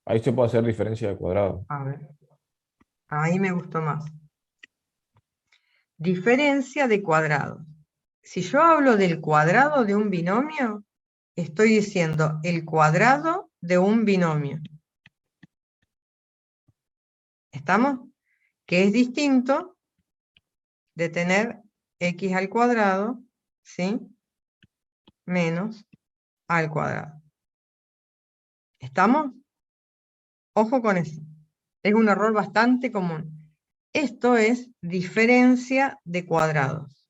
Ahí se puede hacer diferencia de cuadrado. A ver, ahí me gustó más. Diferencia de cuadrados. Si yo hablo del cuadrado de un binomio, estoy diciendo el cuadrado de un binomio. ¿Estamos? Que es distinto de tener x al cuadrado, ¿sí? Menos a al cuadrado. ¿Estamos? Ojo con eso. Es un error bastante común. Esto es diferencia de cuadrados.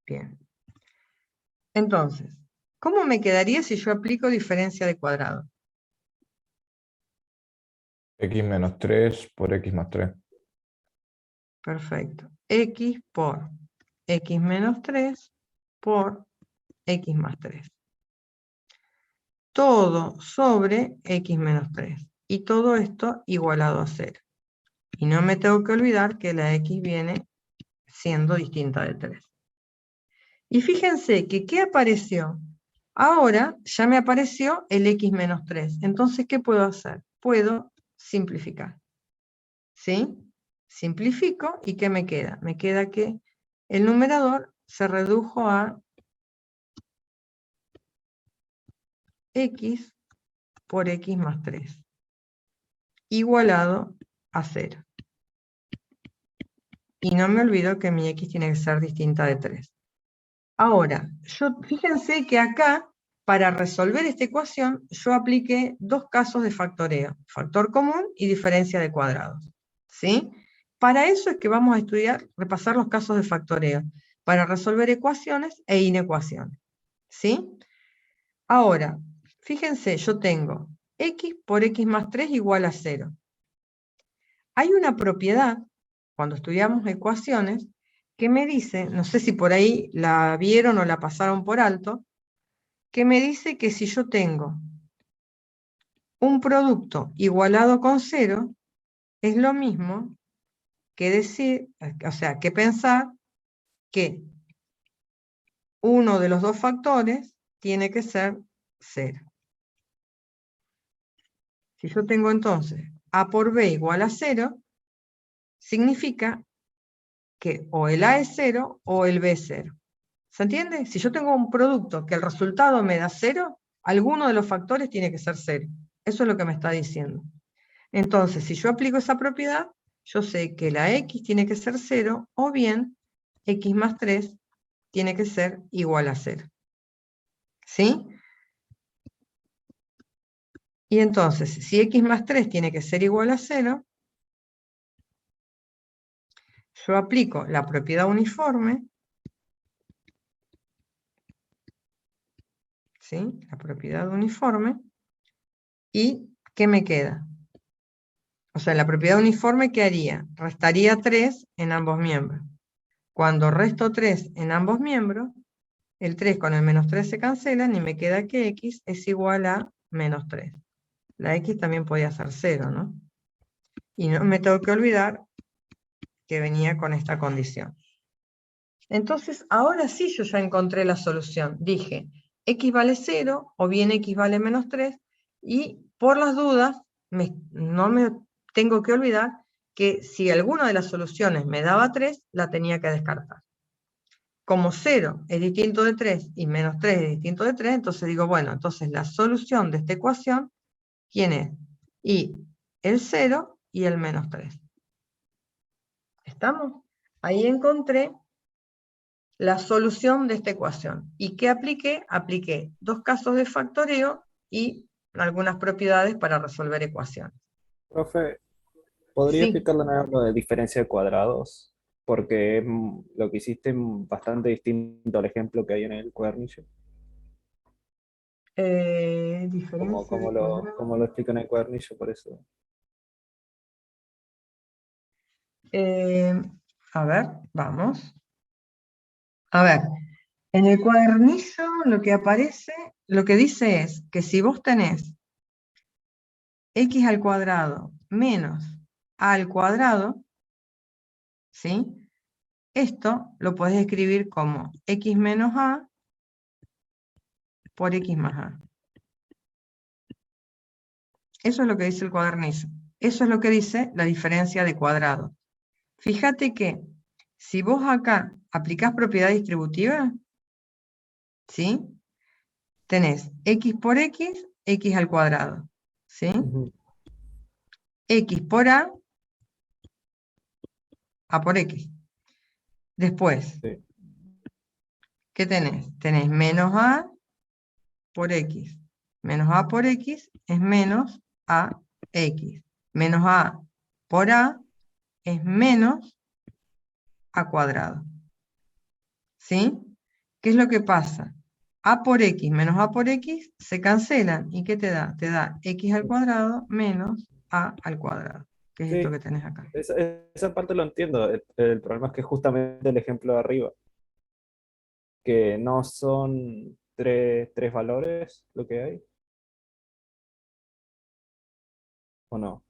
Bien. Entonces, ¿cómo me quedaría si yo aplico diferencia de cuadrados? X menos 3 por X más 3. Perfecto. X por X menos 3 por X más 3. Todo sobre X menos 3. Y todo esto igualado a 0. Y no me tengo que olvidar que la X viene siendo distinta de 3. Y fíjense que ¿qué apareció? Ahora ya me apareció el X menos 3. Entonces, ¿qué puedo hacer? Puedo simplificar. ¿Sí? Simplifico y ¿qué me queda? Me queda que el numerador se redujo a X por X más 3, igualado a 0. Y no me olvido que mi X tiene que ser distinta de 3. Ahora, fíjense que acá, para resolver esta ecuación, yo apliqué dos casos de factoreo, factor común y diferencia de cuadrados. ¿Sí? Para eso es que vamos a repasar los casos de factoreo, para resolver ecuaciones e inecuaciones. ¿Sí? Ahora, fíjense, yo tengo x por x más 3 igual a 0. Hay una propiedad, cuando estudiamos ecuaciones, que me dice, no sé si por ahí la vieron o la pasaron por alto, que me dice que si yo tengo un producto igualado con 0, es lo mismo que decir, o sea, que pensar que uno de los dos factores tiene que ser 0. Si yo tengo entonces A por B igual a 0, significa que o el A es 0 o el B es 0. ¿Se entiende? Si yo tengo un producto que el resultado me da 0, alguno de los factores tiene que ser 0. Eso es lo que me está diciendo. Entonces, si yo aplico esa propiedad, yo sé que la X tiene que ser 0, o bien X más 3 tiene que ser igual a 0. ¿Sí? Y entonces, si X más 3 tiene que ser igual a 0, yo aplico la propiedad uniforme, ¿sí? La propiedad uniforme, ¿y qué me queda? O sea, la propiedad uniforme, ¿qué haría? Restaría 3 en ambos miembros. Cuando resto 3 en ambos miembros, el 3 con el menos 3 se cancelan y me queda que X es igual a menos 3. La X también podía ser 0, ¿no? Y no me tengo que olvidar que venía con esta condición. Entonces, ahora sí yo ya encontré la solución. Dije, X vale 0 o bien X vale menos 3, y por las dudas no me tengo que olvidar que si alguna de las soluciones me daba 3, la tenía que descartar. Como 0 es distinto de 3 y menos 3 es distinto de 3, entonces digo, bueno, entonces la solución de esta ecuación, ¿quién es? Y el 0 y el menos 3. ¿Estamos? Ahí encontré la solución de esta ecuación. ¿Y qué apliqué? Apliqué 2 casos de factoreo y algunas propiedades para resolver ecuaciones. Profe, ¿podría Sí. explicarle un ejemplo de diferencia de cuadrados? Porque lo que hiciste es bastante distinto al ejemplo que hay en el cuadernillo. Diferencia de Como cuadrados. lo explica en el cuadernillo, por eso. A ver, vamos. A ver, en el cuadernillo lo que aparece, lo que dice es que si vos tenés x al cuadrado menos a al cuadrado, ¿sí? Esto lo podés escribir como x menos a por x más a. Eso es lo que dice el cuadernillo. Eso es lo que dice la diferencia de cuadrado. Fíjate que si vos acá aplicás propiedad distributiva, ¿sí? Tenés x por x, x al cuadrado, ¿sí? X por a por x. Después, Sí. ¿qué tenés? Tenés menos a por x. Menos a por x es menos a x. Menos a por a es menos a cuadrado. ¿Sí? ¿Qué es lo que pasa? A por x menos a por x se cancelan. ¿Y qué te da? Te da x al cuadrado menos a al cuadrado, que es esto Sí, que tenés acá. esa parte lo entiendo. El problema es que justamente el ejemplo de arriba, que no son tres valores lo que hay, ¿o no?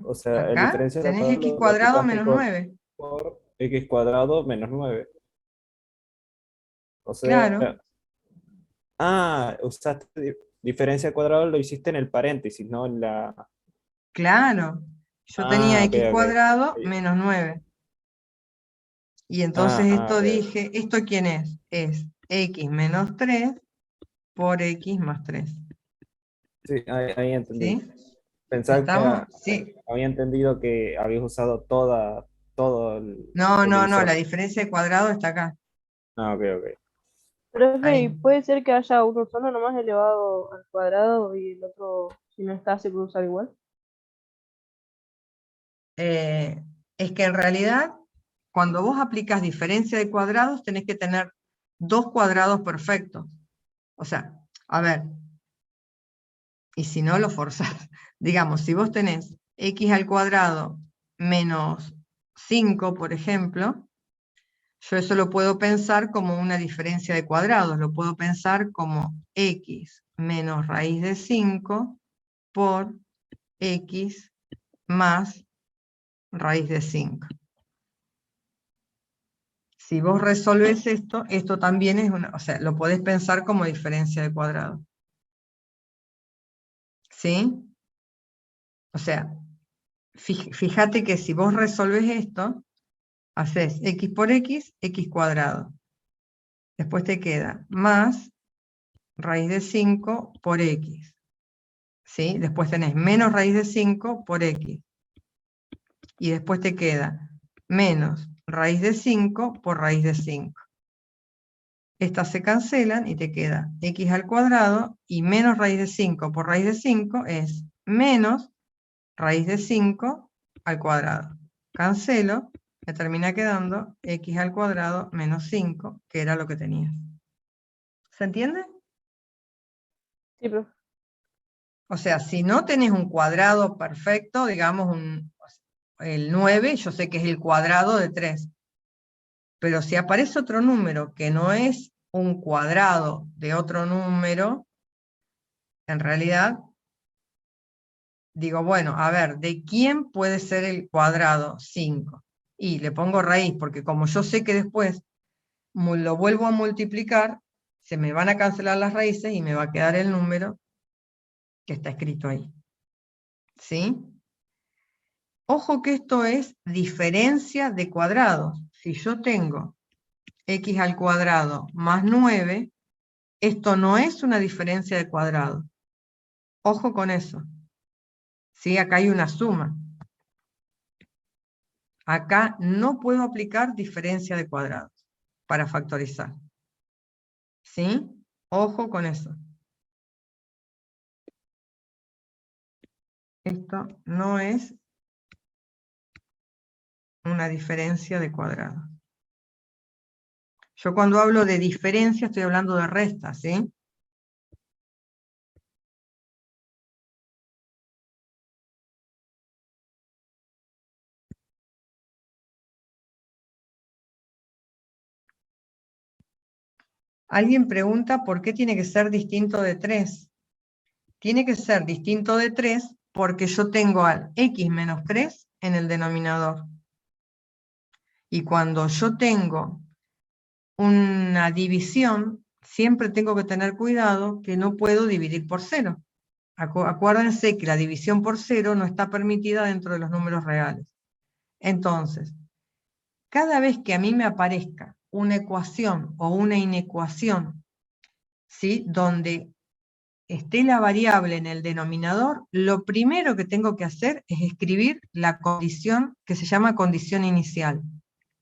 O sea, el Acá diferencia de tenés cuadrado x lo cuadrado reemplazaste menos 9. por x cuadrado menos 9. O Claro, sea, usaste diferencia de cuadrado, lo hiciste en el paréntesis, no en la... claro. Yo tenía Ok, x ok. cuadrado menos 9. Y entonces esto Ok. dije, ¿esto quién es? Es x menos 3 por x más 3. Sí, ahí entendí. ¿Sí? Pensaba que ¿Estamos? Sí. había entendido que habías usado todo No, el no, no, la divisor. diferencia de cuadrado está acá. Ok, ok. Profe, ¿y Ahí. puede ser que haya uno solo nomás elevado al cuadrado y el otro, si no está, se puede usar igual? Es que en realidad, cuando vos aplicas diferencia de cuadrados, tenés que tener 2 cuadrados perfectos. O sea, a ver, Y si no, lo forzás. Digamos, si vos tenés x al cuadrado menos 5, por ejemplo, yo eso lo puedo pensar como una diferencia de cuadrados. Lo puedo pensar como x menos raíz de 5 por x más raíz de 5. Si vos resolvés esto, esto también es una, o sea, lo podés pensar como diferencia de cuadrados. ¿Sí? O sea, fíjate que si vos resolvés esto, haces x por x, x cuadrado. Después te queda más raíz de 5 por x. ¿Sí? Después tenés menos raíz de 5 por x. Y después te queda menos raíz de 5 por raíz de 5. Estas se cancelan y te queda x al cuadrado y menos raíz de 5 por raíz de 5 es menos raíz de 5 al cuadrado. Cancelo, me termina quedando x al cuadrado menos 5, que era lo que tenías. ¿Se entiende? Sí, profe. O sea, si no tenés un cuadrado perfecto, digamos el 9, yo sé que es el cuadrado de 3. Pero si aparece otro número que no es un cuadrado de otro número, en realidad digo, bueno, a ver, ¿de quién puede ser el cuadrado 5? Y le pongo raíz, porque como yo sé que después lo vuelvo a multiplicar, se me van a cancelar las raíces y me va a quedar el número que está escrito ahí. ¿Sí? Ojo que esto es diferencia de cuadrados. Si yo tengo x al cuadrado más 9, esto no es una diferencia de cuadrados. Ojo con eso. ¿Sí? Acá hay una suma. Acá no puedo aplicar diferencia de cuadrados para factorizar. ¿Sí? Ojo con eso. Esto no es una diferencia de cuadrados. Yo cuando hablo de diferencia estoy hablando de resta, ¿sí? Alguien pregunta por qué tiene que ser distinto de 3. Tiene que ser distinto de 3 porque yo tengo al x menos 3 en el denominador. Y cuando yo tengo una división, siempre tengo que tener cuidado que no puedo dividir por 0. Acuérdense que la división por 0 no está permitida dentro de los números reales. Entonces, cada vez que a mí me aparezca una ecuación o una inecuación, ¿sí?, donde esté la variable en el denominador, lo primero que tengo que hacer es escribir la condición que se llama condición inicial.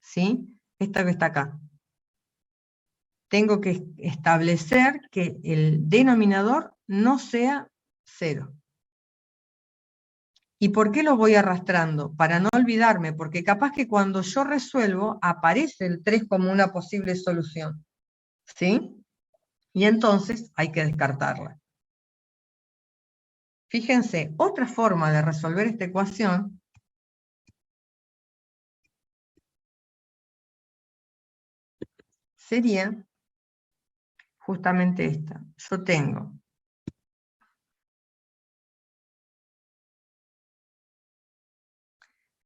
¿Sí? Esta que está acá. Tengo que establecer que el denominador no sea 0. ¿Y por qué lo voy arrastrando? Para no olvidarme, porque capaz que cuando yo resuelvo aparece el 3 como una posible solución. ¿Sí? Y entonces hay que descartarla. Fíjense, otra forma de resolver esta ecuación sería justamente esta. Yo tengo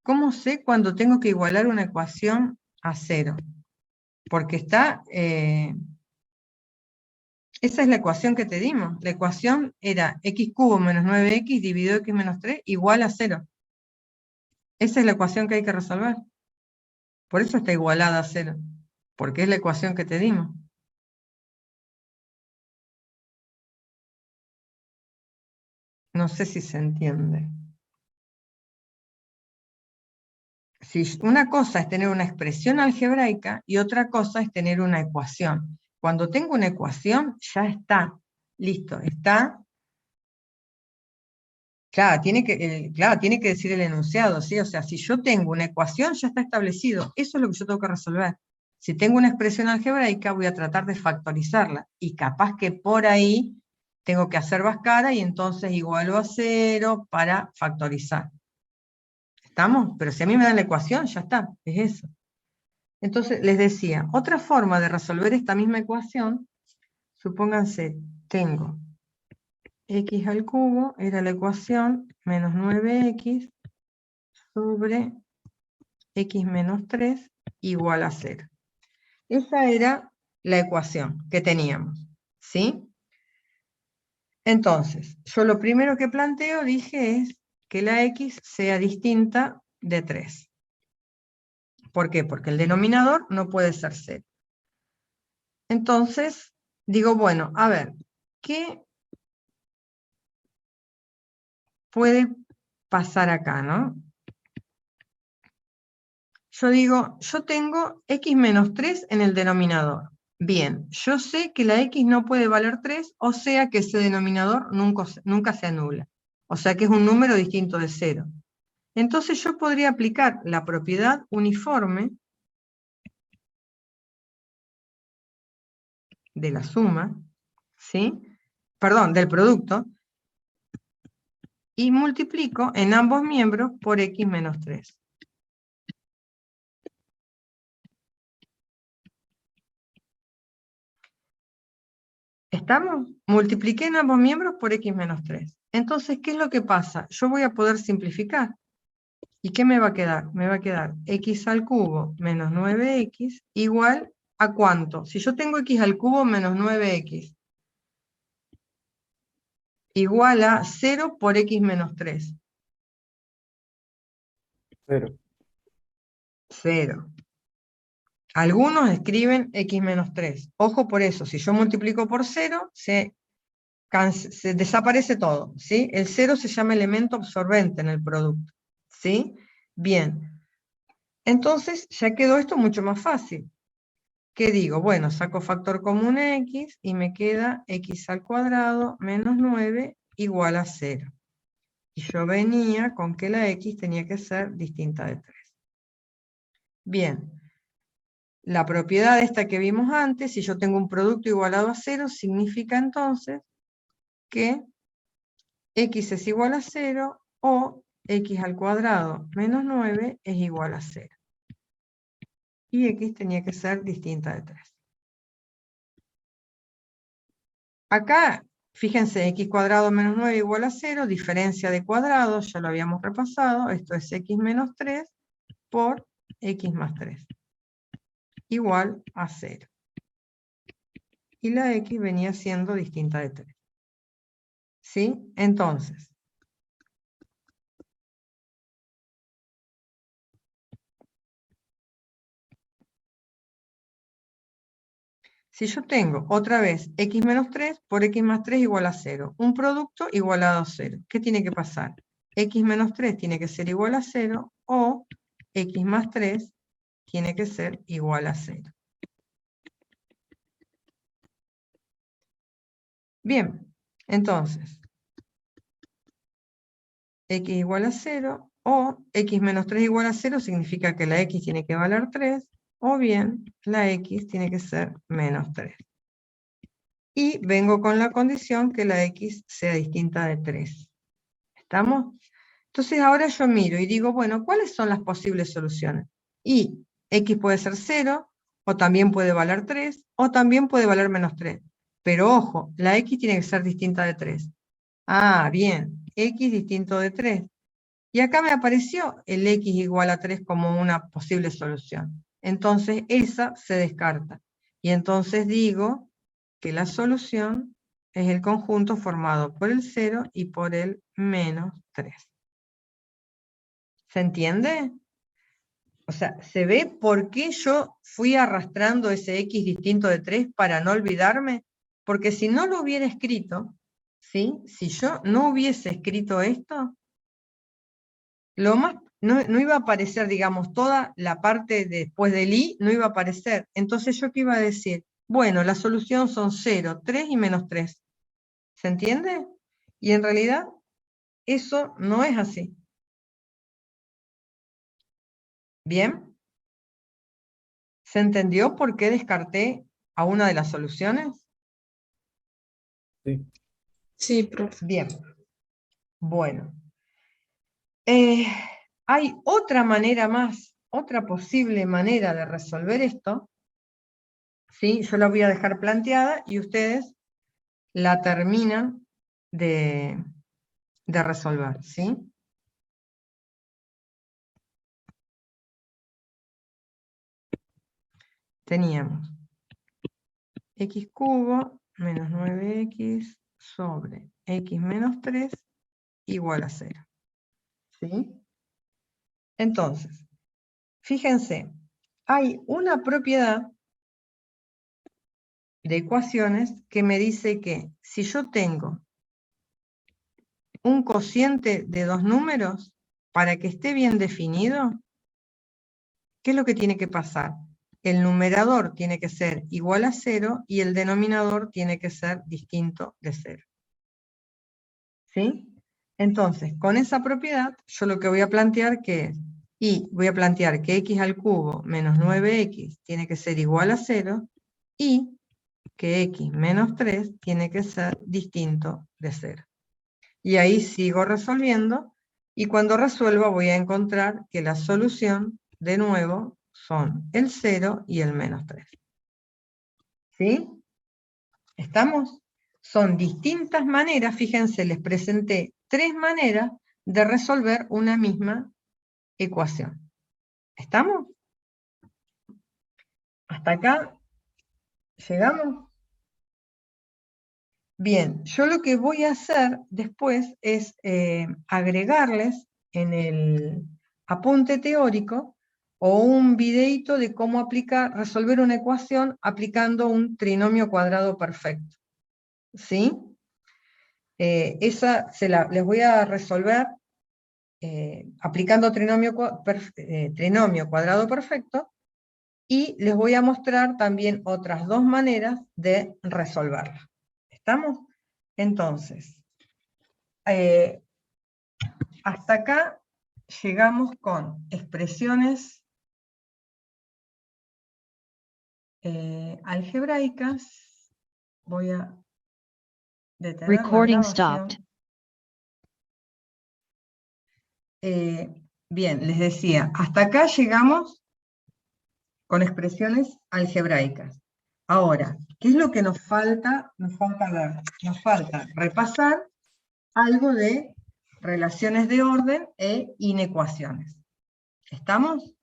¿cómo sé cuando tengo que igualar una ecuación a 0? Porque está, esa es la ecuación que te dimos. La ecuación era x cubo menos 9x dividido x menos 3 igual a 0. Esa es la ecuación que hay que resolver. Por eso está igualada a 0. Porque es la ecuación que te dimos. No sé si se entiende. Si una cosa es tener una expresión algebraica y otra cosa es tener una ecuación. Cuando tengo una ecuación, ya está. Listo, está. Claro, tiene que decir el enunciado, ¿sí? O sea, si yo tengo una ecuación, ya está establecido. Eso es lo que yo tengo que resolver. Si tengo una expresión algebraica, voy a tratar de factorizarla. Y capaz que por ahí tengo que hacer Bhaskara y entonces igualo a 0 para factorizar. ¿Estamos? Pero si a mí me dan la ecuación, ya está, es eso. Entonces, les decía, otra forma de resolver esta misma ecuación, supónganse, tengo x al cubo, era la ecuación, menos 9x sobre x menos 3 igual a 0. Esa era la ecuación que teníamos, ¿sí? Entonces, yo lo primero que planteo, dije, es que la x sea distinta de 3. ¿Por qué? Porque el denominador no puede ser 0. Entonces, digo, bueno, a ver, ¿qué puede pasar acá, no? Yo digo, yo tengo x menos 3 en el denominador. Bien, yo sé que la x no puede valer 3, o sea que ese denominador nunca se anula. O sea que es un número distinto de 0. Entonces yo podría aplicar la propiedad uniforme de la suma, ¿sí? Perdón, del producto, y multiplico en ambos miembros por x menos 3. ¿Estamos? Multipliqué en ambos miembros por x menos 3. Entonces, ¿qué es lo que pasa? Yo voy a poder simplificar. ¿Y qué me va a quedar? Me va a quedar x al cubo menos 9x igual a ¿cuánto? Si yo tengo x al cubo menos 9x igual a 0 por x menos 3. 0. 0. Algunos escriben x menos 3. Ojo por eso, si yo multiplico por 0, se desaparece todo, ¿sí? El 0 se llama elemento absorbente en el producto, ¿sí? Bien. Entonces, ya quedó esto mucho más fácil. ¿Qué digo? Bueno, saco factor común x y me queda x al cuadrado menos 9 igual a 0. Y yo venía con que la x tenía que ser distinta de 3. Bien. La propiedad esta que vimos antes, si yo tengo un producto igualado a 0, significa entonces que x es igual a 0 o x al cuadrado menos 9 es igual a 0. Y x tenía que ser distinta de 3. Acá, fíjense, x cuadrado menos 9 igual a 0, diferencia de cuadrados, ya lo habíamos repasado, esto es x menos 3 por x más 3, igual a 0. Y la x venía siendo distinta de 3. ¿Sí? Entonces, si yo tengo otra vez x menos 3 por x más 3 igual a 0, un producto igualado a 0, ¿qué tiene que pasar? X menos 3 tiene que ser igual a 0 o x más 3 tiene que ser igual a 0. Bien, entonces, x igual a 0 o x menos 3 igual a 0 significa que la x tiene que valer 3 o bien la x tiene que ser menos 3. Y vengo con la condición que la x sea distinta de 3. ¿Estamos? Entonces ahora yo miro y digo, bueno, ¿cuáles son las posibles soluciones? Y x puede ser 0, o también puede valer 3, o también puede valer menos 3. Pero ojo, la x tiene que ser distinta de 3. Ah, bien, x distinto de 3. Y acá me apareció el x igual a 3 como una posible solución. Entonces esa se descarta. Y entonces digo que la solución es el conjunto formado por el 0 y por el menos 3. ¿Se entiende? O sea, ¿se ve por qué yo fui arrastrando ese x distinto de 3 para no olvidarme? Porque si no lo hubiera escrito, ¿sí? Si yo no hubiese escrito esto, no iba a aparecer, digamos, toda la parte después del i, no iba a aparecer. Entonces, ¿yo qué iba a decir? Bueno, la solución son 0, 3 y menos 3. ¿Se entiende? Y en realidad, eso no es así. ¿Bien? ¿Se entendió por qué descarté a una de las soluciones? Sí. Sí, profe. Bien. Bueno. Hay otra manera más, otra posible manera de resolver esto, ¿sí? Yo la voy a dejar planteada y ustedes la terminan de resolver, ¿sí? Teníamos x cubo menos 9x sobre x menos 3 igual a 0, ¿sí? Entonces, fíjense, hay una propiedad de ecuaciones que me dice que si yo tengo un cociente de dos números, para que esté bien definido, ¿qué es lo que tiene que pasar? El numerador tiene que ser igual a 0 y el denominador tiene que ser distinto de 0. ¿Sí? Entonces, con esa propiedad, yo lo que voy a plantear que es, y voy a plantear que x al cubo menos 9x tiene que ser igual a 0 y que x menos 3 tiene que ser distinto de 0. Y ahí sigo resolviendo, y cuando resuelva voy a encontrar que la solución, de nuevo, son el 0 y el menos 3. ¿Sí? ¿Estamos? Son distintas maneras, fíjense, les presenté 3 maneras de resolver una misma ecuación. ¿Estamos? ¿Hasta acá llegamos? Bien, yo lo que voy a hacer después es agregarles en el apunte teórico o un videíto de cómo resolver una ecuación aplicando un trinomio cuadrado perfecto. ¿Sí? Esa les voy a resolver aplicando trinomio cuadrado perfecto, y les voy a mostrar también otras 2 maneras de resolverla. ¿Estamos? Entonces, hasta acá llegamos con expresiones algebraicas. Voy a detener la grabación. Bien, les decía, hasta acá llegamos con expresiones algebraicas. Ahora, ¿qué es lo que nos falta? Nos falta ver, nos falta repasar algo de relaciones de orden e inecuaciones. ¿Estamos?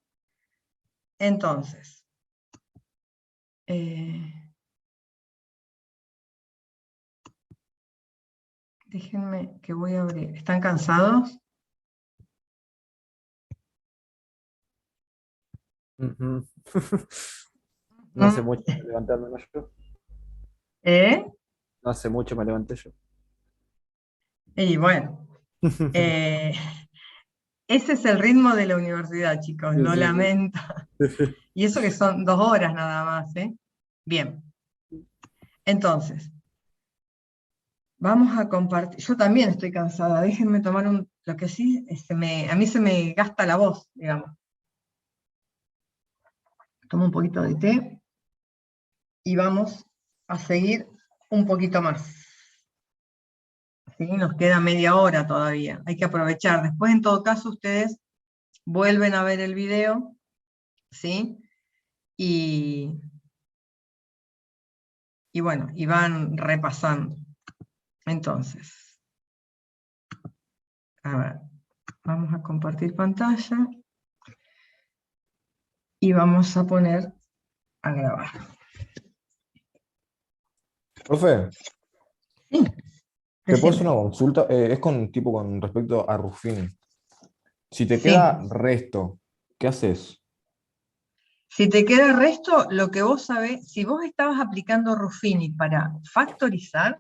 Entonces, déjenme que voy a abrir. ¿Están cansados? No hace mucho me levanté al menos yo. No hace mucho me levanté yo. Y bueno, ese es el ritmo de la universidad, chicos, lo lamento. Y eso que son 2 horas nada más, ¿eh? Bien. Entonces, vamos a compartir. Yo también estoy cansada, déjenme tomar lo que sí, a mí se me gasta la voz, digamos. Tomo un poquito de té y vamos a seguir un poquito más. ¿Sí? Nos queda media hora todavía, hay que aprovechar. Después, en todo caso, ustedes vuelven a ver el video, ¿sí? Y bueno, y van repasando. Entonces, a ver, vamos a compartir pantalla y vamos a poner a grabar. Profe, Sí, ¿te puedo hacer decime. una consulta? Es con respecto a Ruffini. Si te Sí. queda resto, ¿qué haces? Si te queda resto, lo que vos sabés, si vos estabas aplicando Ruffini para factorizar,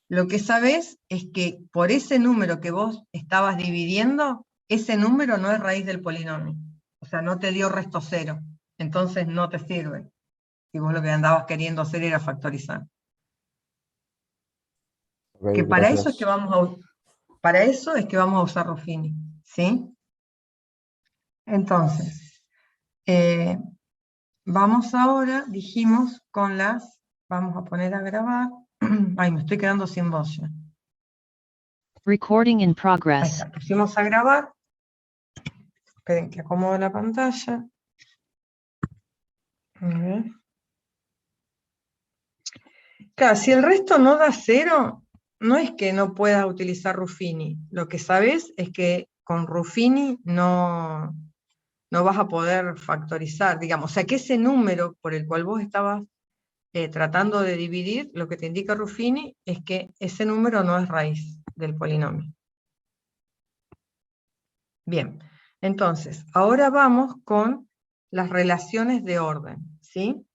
lo que sabés es que por ese número que vos estabas dividiendo, ese número no es raíz del polinomio. O sea, no te dio resto 0. Entonces no te sirve. Si vos lo que andabas queriendo hacer era factorizar. Ok, Que para eso es que gracias. vamos a usar Ruffini. ¿Sí? Entonces, vamos ahora, dijimos, vamos a poner a grabar. Ay, me estoy quedando sin voz ya. Recording in Ahí progress. está, pusimos a grabar. Esperen que acomodo la pantalla. A ver. Claro, si el resto no da 0, no es que no puedas utilizar Ruffini. Lo que sabes es que con Ruffini no vas a poder factorizar, digamos. O sea, que ese número por el cual vos estabas tratando de dividir, lo que te indica Ruffini es que ese número no es raíz del polinomio. Bien, entonces, ahora vamos con las relaciones de orden, ¿sí?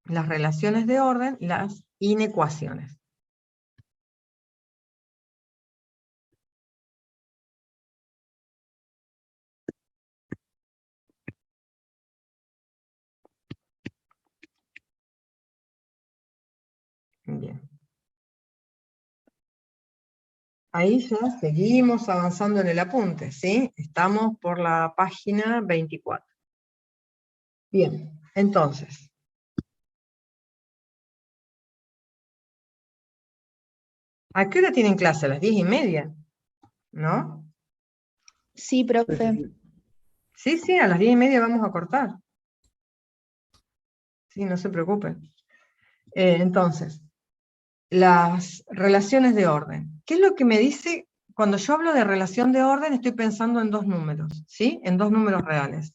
Las relaciones de orden, las inecuaciones. Bien. Ahí ya seguimos avanzando en el apunte, ¿sí? Estamos por la página 24. Bien, entonces. ¿A qué hora tienen clase? ¿A las 10:30? ¿No? Sí, profe. Sí, a las 10:30 vamos a cortar. Sí, no se preocupen. Entonces, las relaciones de orden. ¿Qué es lo que me dice? Cuando yo hablo de relación de orden, estoy pensando en dos números, ¿sí? En dos números reales.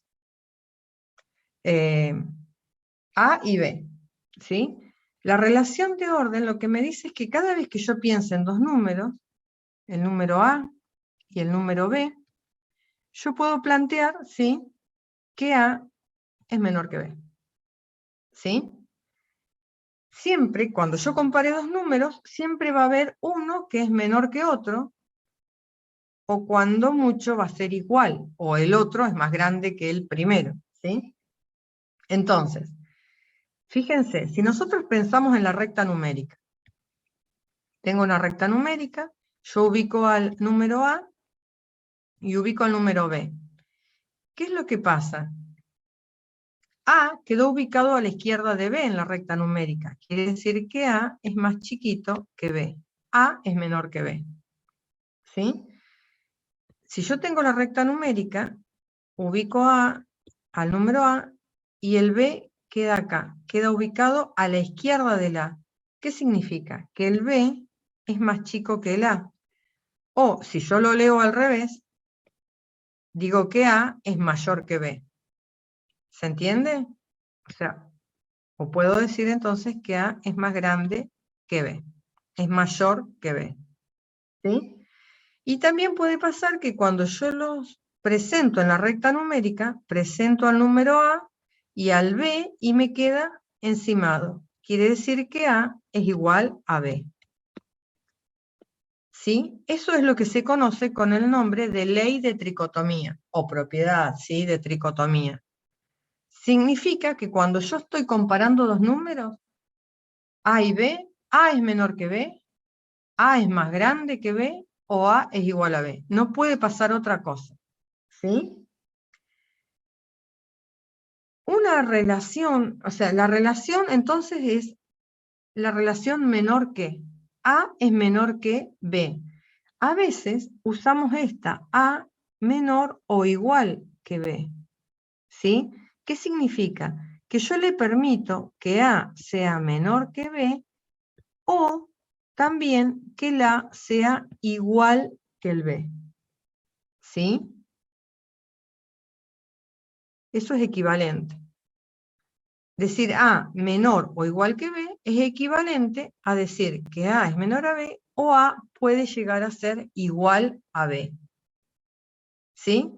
A y B, ¿sí? La relación de orden lo que me dice es que cada vez que yo piense en dos números, el número A y el número B, yo puedo plantear, ¿sí?, que A es menor que B, ¿sí? Siempre, cuando yo compare dos números, siempre va a haber uno que es menor que otro, o cuando mucho va a ser igual, o el otro es más grande que el primero, ¿sí? Entonces, fíjense, si nosotros pensamos en la recta numérica, tengo una recta numérica, yo ubico al número A y ubico al número B. ¿Qué es lo que pasa? A quedó ubicado a la izquierda de B en la recta numérica. Quiere decir que A es más chiquito que B. A es menor que B. ¿Sí? Si yo tengo la recta numérica, ubico al número A y el B queda acá. Queda ubicado a la izquierda del A. ¿Qué significa? Que el B es más chico que el A. O, si yo lo leo al revés, digo que A es mayor que B. ¿Se entiende? O sea, o puedo decir entonces que A es más grande que B. Es mayor que B. ¿Sí? Y también puede pasar que cuando yo los presento en la recta numérica, presento al número A y al B y me queda encimado. Quiere decir que A es igual a B. ¿Sí? Eso es lo que se conoce con el nombre de ley de tricotomía, o propiedad, ¿sí?, de tricotomía. Significa que cuando yo estoy comparando dos números, A y B, A es menor que B, A es más grande que B, o A es igual a B. No puede pasar otra cosa. ¿Sí? Una relación, o sea, la relación entonces es la relación menor que. A es menor que B. A veces usamos esta, A menor o igual que B. ¿Sí? ¿Qué significa? Que yo le permito que A sea menor que B o también que el A sea igual que el B. ¿Sí? Eso es equivalente. Decir A menor o igual que B es equivalente a decir que A es menor a B o A puede llegar a ser igual a B. ¿Sí?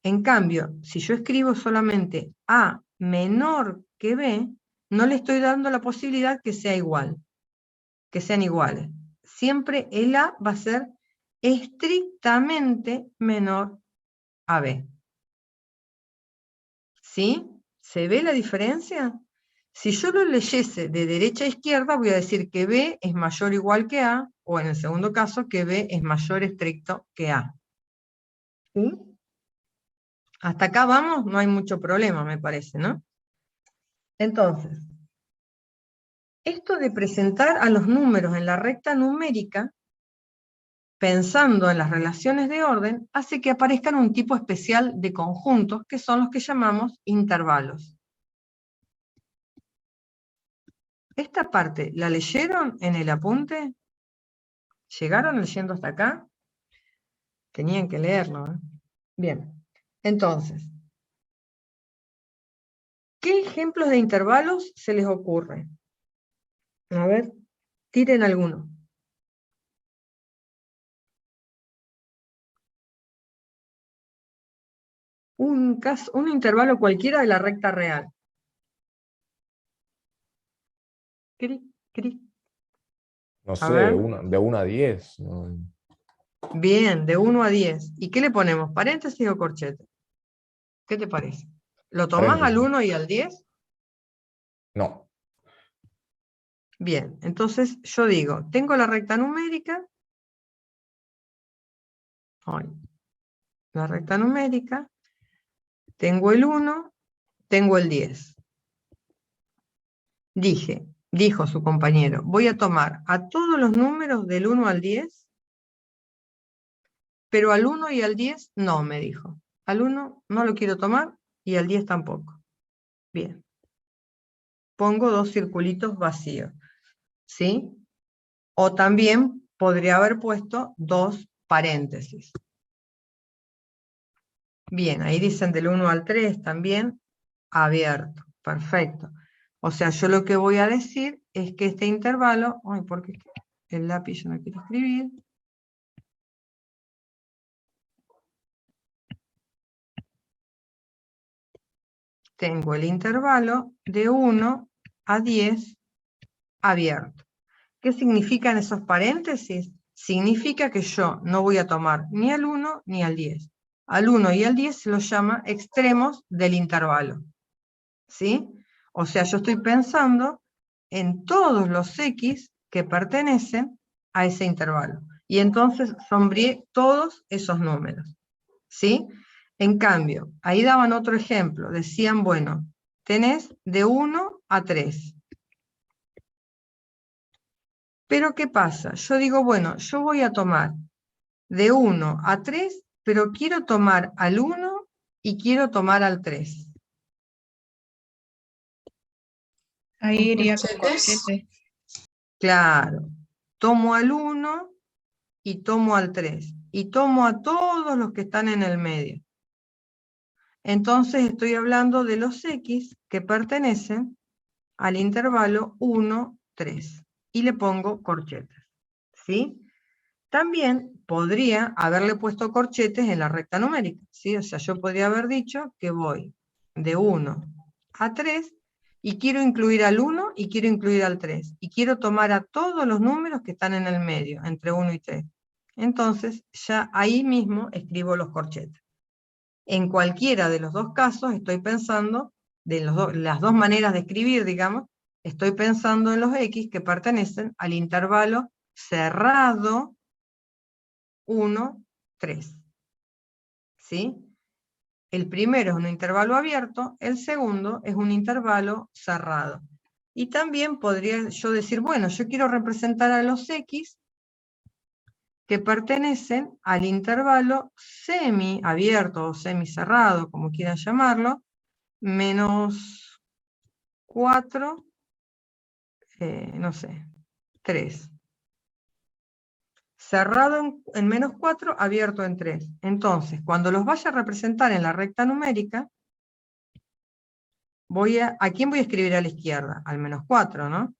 En cambio, si yo escribo solamente A menor que B, no le estoy dando la posibilidad que sea igual, que sean iguales. Siempre el A va a ser estrictamente menor a B. ¿Sí? ¿Se ve la diferencia? Si yo lo leyese de derecha a izquierda, voy a decir que B es mayor o igual que A, o en el segundo caso, que B es mayor estricto que A. ¿Sí? Hasta acá vamos, no hay mucho problema, me parece, ¿no? Entonces, esto de presentar a los números en la recta numérica pensando en las relaciones de orden, hace que aparezcan un tipo especial de conjuntos, que son los que llamamos intervalos. ¿Esta parte la leyeron en el apunte? ¿Llegaron leyendo hasta acá? Tenían que leerlo, ¿eh? Bien, entonces, ¿qué ejemplos de intervalos se les ocurre? A ver, tiren alguno. Un intervalo cualquiera de la recta real. Cric, cric. No A sé, ver. de 1 a 10. No. Bien, de 1 a 10. ¿Y qué le ponemos? ¿Paréntesis o corchete? ¿Qué te parece? ¿Lo tomás al Paréntesis. 1 y al 10? No. Bien, entonces yo digo, tengo la recta numérica. La recta numérica. Tengo el 1, tengo el 10. Dijo su compañero, voy a tomar a todos los números del 1 al 10, pero al 1 y al 10 no, me dijo. Al 1 no lo quiero tomar y al 10 tampoco. Bien. Pongo 2 circulitos vacíos, ¿sí? O también podría haber puesto 2 paréntesis. Bien, ahí dicen del 1 al 3 también, abierto. Perfecto. O sea, yo lo que voy a decir es que este intervalo, ay, porque el lápiz yo no quiero escribir. Tengo el intervalo de 1 a 10 abierto. ¿Qué significan esos paréntesis? Significa que yo no voy a tomar ni al 1 ni al 10. Al 1 y al 10 se los llama extremos del intervalo. ¿Sí? O sea, yo estoy pensando en todos los X que pertenecen a ese intervalo. Y entonces sombreé todos esos números. ¿Sí? En cambio, ahí daban otro ejemplo. Decían, bueno, tenés de 1 a 3. Pero ¿qué pasa? Yo digo, bueno, yo voy a tomar de 1 a 3, pero quiero tomar al 1 y quiero tomar al 3. Ahí iría con corchete. Claro, tomo al 1 y tomo al 3. Y tomo a todos los que están en el medio. Entonces estoy hablando de los X que pertenecen al intervalo 1, 3. Y le pongo corchetes. ¿Sí? También podría haberle puesto corchetes en la recta numérica, ¿sí? O sea, yo podría haber dicho que voy de 1 a 3 y quiero incluir al 1 y quiero incluir al 3. Y quiero tomar a todos los números que están en el medio, entre 1 y 3. Entonces, ya ahí mismo escribo los corchetes. En cualquiera de los dos casos estoy pensando, de las dos maneras de escribir, digamos, estoy pensando en los X que pertenecen al intervalo cerrado 1, 3. ¿Sí? El primero es un intervalo abierto, el segundo es un intervalo cerrado. Y también podría yo decir, bueno, yo quiero representar a los X que pertenecen al intervalo semiabierto o semicerrado, como quieran llamarlo, menos 4, no sé, 3. Cerrado en menos 4, abierto en 3. Entonces, cuando los vaya a representar en la recta numérica, ¿a quién voy a escribir a la izquierda? Al menos 4, ¿no?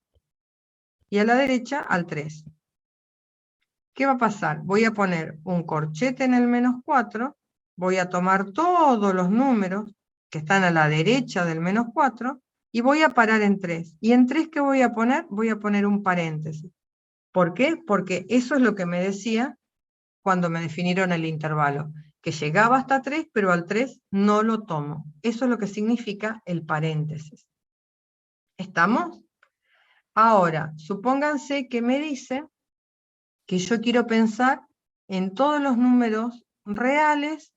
Y a la derecha al 3. ¿Qué va a pasar? Voy a poner un corchete en el menos 4, voy a tomar todos los números que están a la derecha del menos 4 y voy a parar en 3. ¿Y en 3 qué voy a poner? Voy a poner un paréntesis. ¿Por qué? Porque eso es lo que me decía cuando me definieron el intervalo, que llegaba hasta 3, pero al 3 no lo tomo. Eso es lo que significa el paréntesis. ¿Estamos? Ahora, supónganse que me dice que yo quiero pensar en todos los números reales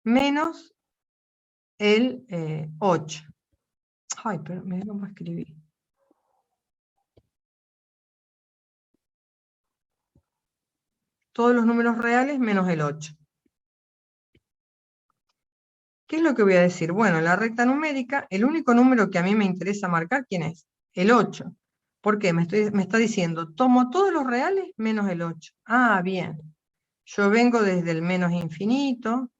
menos el 8. Ay, pero me cómo escribí. todos los números reales menos el 8. ¿Qué es lo que voy a decir? Bueno, en la recta numérica, el único número que a mí me interesa marcar, ¿quién es? El 8. ¿Por qué? Me está diciendo, tomo todos los reales menos el 8. Ah, bien. Yo vengo desde el menos infinito,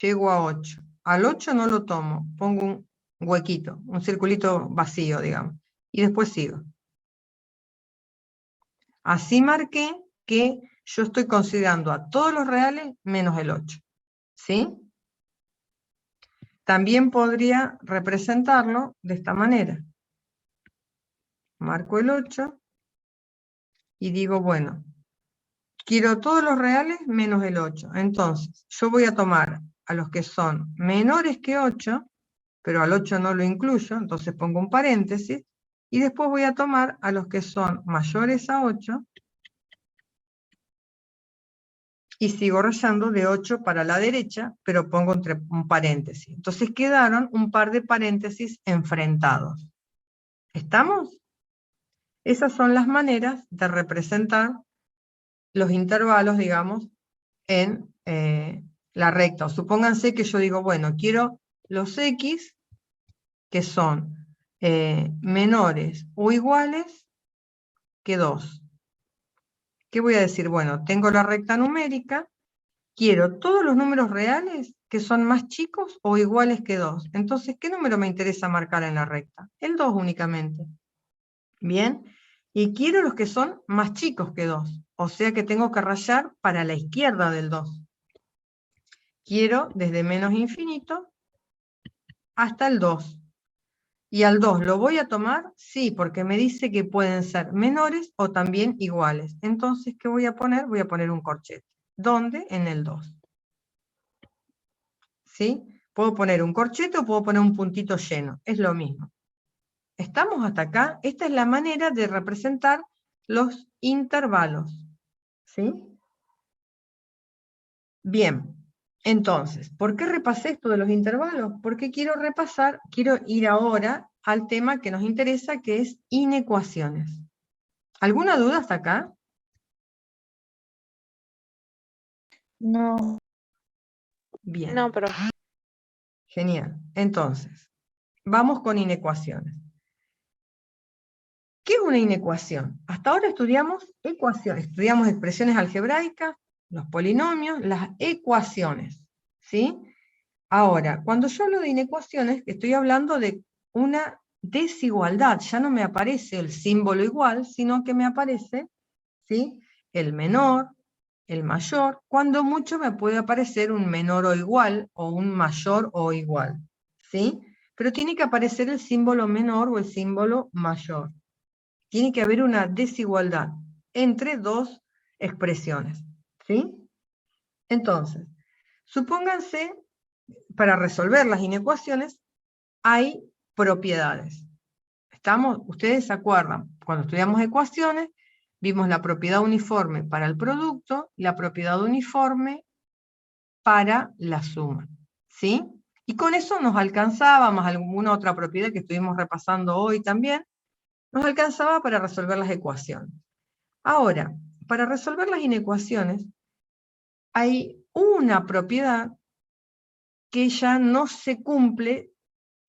llego a 8. Al 8 no lo tomo, pongo un huequito, un circulito vacío, digamos, y después sigo. Así marqué que yo estoy considerando a todos los reales menos el 8. ¿Sí? También podría representarlo de esta manera. Marco el 8 y digo, bueno, quiero todos los reales menos el 8. Entonces, yo voy a tomar a los que son menores que 8, pero al 8 no lo incluyo, entonces pongo un paréntesis, y después voy a tomar a los que son mayores a 8, y sigo rayando de 8 para la derecha, pero pongo entre un paréntesis. Entonces quedaron un par de paréntesis enfrentados. ¿Estamos? Esas son las maneras de representar los intervalos, digamos, en la recta. O supónganse que yo digo, bueno, quiero los X que son menores o iguales que 2. ¿Qué voy a decir? Bueno, tengo la recta numérica, quiero todos los números reales que son más chicos o iguales que 2. Entonces, ¿qué número me interesa marcar en la recta? El 2 únicamente. Bien, y quiero los que son más chicos que 2. O sea que tengo que rayar para la izquierda del 2. Quiero desde menos infinito hasta el 2. ¿Y al 2 lo voy a tomar? Sí, porque me dice que pueden ser menores o también iguales. Entonces, ¿qué voy a poner? Voy a poner un corchete. ¿Dónde? En el 2. ¿Sí? Puedo poner un corchete o puedo poner un puntito lleno. Es lo mismo. ¿Estamos hasta acá? Esta es la manera de representar los intervalos. ¿Sí? Bien. Entonces, ¿por qué repasé esto de los intervalos? Porque quiero ir ahora al tema que nos interesa, que es inecuaciones. ¿Alguna duda hasta acá? No. Bien. No, pero Genial. Entonces, vamos con inecuaciones. ¿Qué es una inecuación? Hasta ahora estudiamos ecuaciones, estudiamos expresiones algebraicas, los polinomios, las ecuaciones. ¿Sí? Ahora, cuando yo hablo de inecuaciones, estoy hablando de una desigualdad. Ya no me aparece el símbolo igual, sino que me aparece, ¿sí?, el menor, el mayor. Cuando mucho me puede aparecer un menor o igual, o un mayor o igual. ¿Sí? Pero tiene que aparecer el símbolo menor o el símbolo mayor. Tiene que haber una desigualdad entre dos expresiones. ¿Sí? Entonces, supónganse, para resolver las inecuaciones, hay propiedades. ¿Ustedes se acuerdan? Cuando estudiamos ecuaciones, vimos la propiedad uniforme para el producto y la propiedad uniforme para la suma. ¿Sí? Y con eso nos alcanzaba, más alguna otra propiedad que estuvimos repasando hoy también, nos alcanzaba para resolver las ecuaciones. Ahora, para resolver las inecuaciones, hay una propiedad que ya no se cumple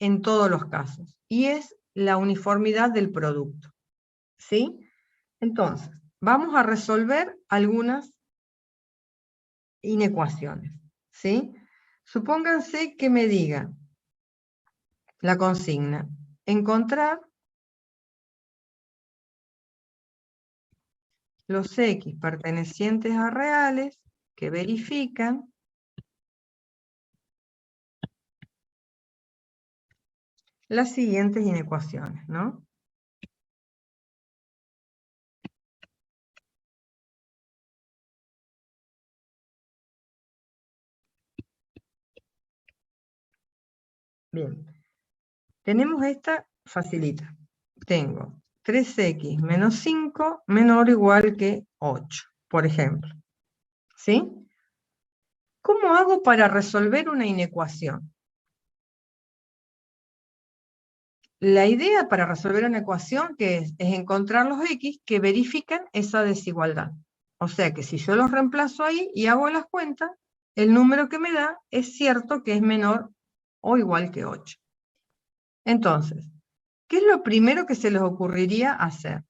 en todos los casos, y es la uniformidad del producto. ¿Sí? Entonces, vamos a resolver algunas inecuaciones. ¿Sí? Supónganse que me digan la consigna, encontrar los X pertenecientes a reales que verifican las siguientes inecuaciones, ¿no? Bien, tenemos esta facilita. Tengo 3x menos 5 menor o igual que 8, por ejemplo. ¿Sí? ¿Cómo hago para resolver una inecuación? La idea para resolver una ecuación que es encontrar los X que verifican esa desigualdad. O sea que si yo los reemplazo ahí y hago las cuentas, el número que me da es cierto que es menor o igual que 8. Entonces, ¿qué es lo primero que se les ocurriría hacer?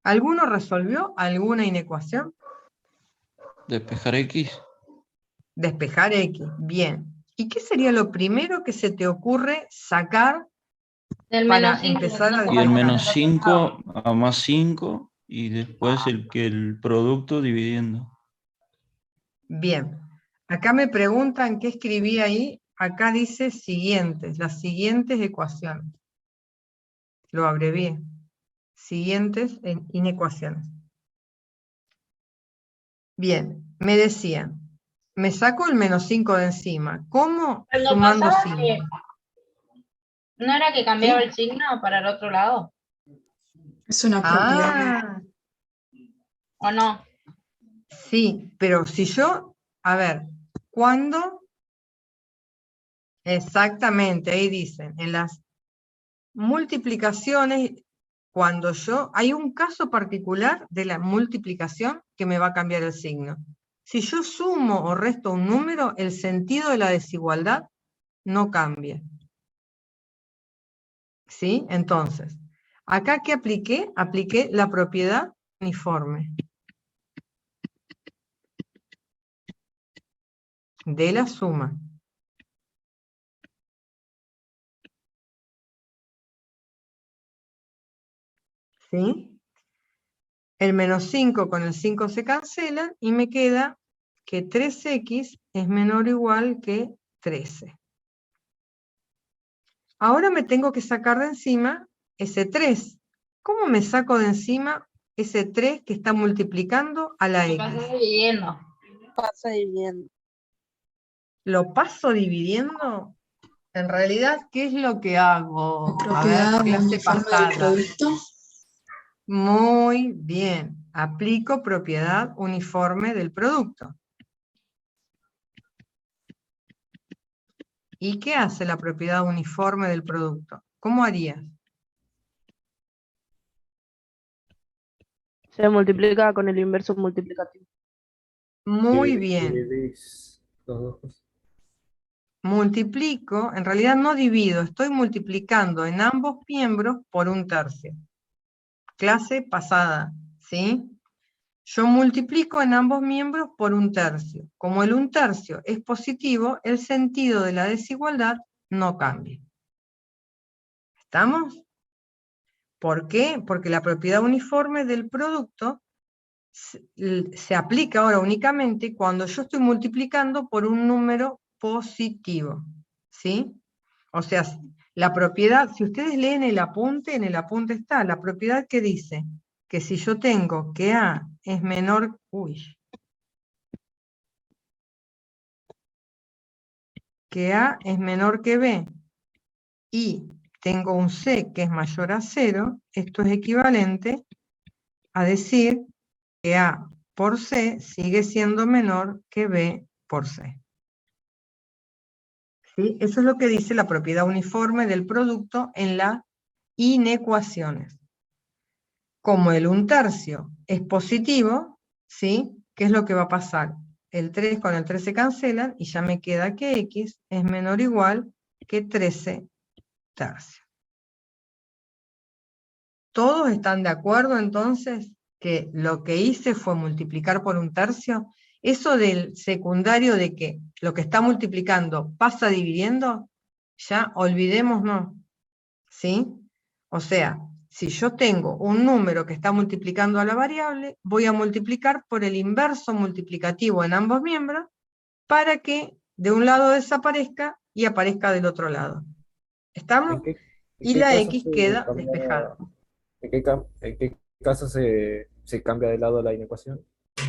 ¿Alguno resolvió alguna inecuación? Despejar X. Despejar X, bien. ¿Y qué sería lo primero que se te ocurre sacar Del para menos 5. empezar a Y el menos despejar? 5 a más 5 y después el producto dividiendo. Bien. Acá me preguntan qué escribí ahí. Acá dice siguientes, las siguientes ecuaciones. Lo abrevié. Siguientes inecuaciones. Bien, me decían, me saco el menos 5 de encima. ¿Cómo? Cuando Sumando pasaba signos. ¿no era que cambiaba ¿Sí? el signo para el otro lado? Es una propiedad. Ah, ¿O no? sí, pero si yo, a ver, ¿cuándo? Exactamente, ahí dicen, en las multiplicaciones, cuando hay un caso particular de la multiplicación que me va a cambiar el signo. Si yo sumo o resto un número, el sentido de la desigualdad no cambia. ¿Sí? Entonces, acá ¿qué apliqué? Apliqué la propiedad uniforme de la suma. ¿Sí? El menos 5 con el 5 se cancelan y me queda que 3x es menor o igual que 13. Ahora me tengo que sacar de encima ese 3. ¿Cómo me saco de encima ese 3 que está multiplicando a la Lo x? pasas dividiendo. Pasa dividiendo. ¿Lo paso dividiendo? En realidad, ¿qué es lo que hago? A ver, Propiedad clase uniforme del pasada. producto. Muy bien. Aplico propiedad uniforme del producto. ¿Y qué hace la propiedad uniforme del producto? ¿Cómo harías? Se multiplica con el inverso multiplicativo. Muy bien. Dividís los dos. Multiplico, en realidad no divido, estoy multiplicando en ambos miembros por 1/3. Clase pasada, ¿sí? Yo multiplico en ambos miembros por 1/3. Como el 1/3 es positivo, el sentido de la desigualdad no cambia. ¿Estamos? ¿Por qué? Porque la propiedad uniforme del producto se aplica ahora únicamente cuando yo estoy multiplicando por un número positivo, ¿sí? O sea, la propiedad, si ustedes leen el apunte, en el apunte está la propiedad que dice que si yo tengo que A es menor, que A es menor que B y tengo un C que es mayor a 0, esto es equivalente a decir que A por C sigue siendo menor que B por C. ¿Sí? Eso es lo que dice la propiedad uniforme del producto en las inecuaciones. Como el 1/3 es positivo, ¿sí? ¿Qué es lo que va a pasar? El 3 con el 3 se cancelan y ya me queda que x es menor o igual que 13 tercios. ¿Todos están de acuerdo entonces que lo que hice fue multiplicar por 1/3? Eso del secundario de que lo que está multiplicando pasa dividiendo, ya olvidémonos, ¿sí? O sea, si yo tengo un número que está multiplicando a la variable, voy a multiplicar por el inverso multiplicativo en ambos miembros para que de un lado desaparezca y aparezca del otro lado. ¿Estamos? Y la x queda despejada. ¿En qué caso se cambia de lado la inecuación?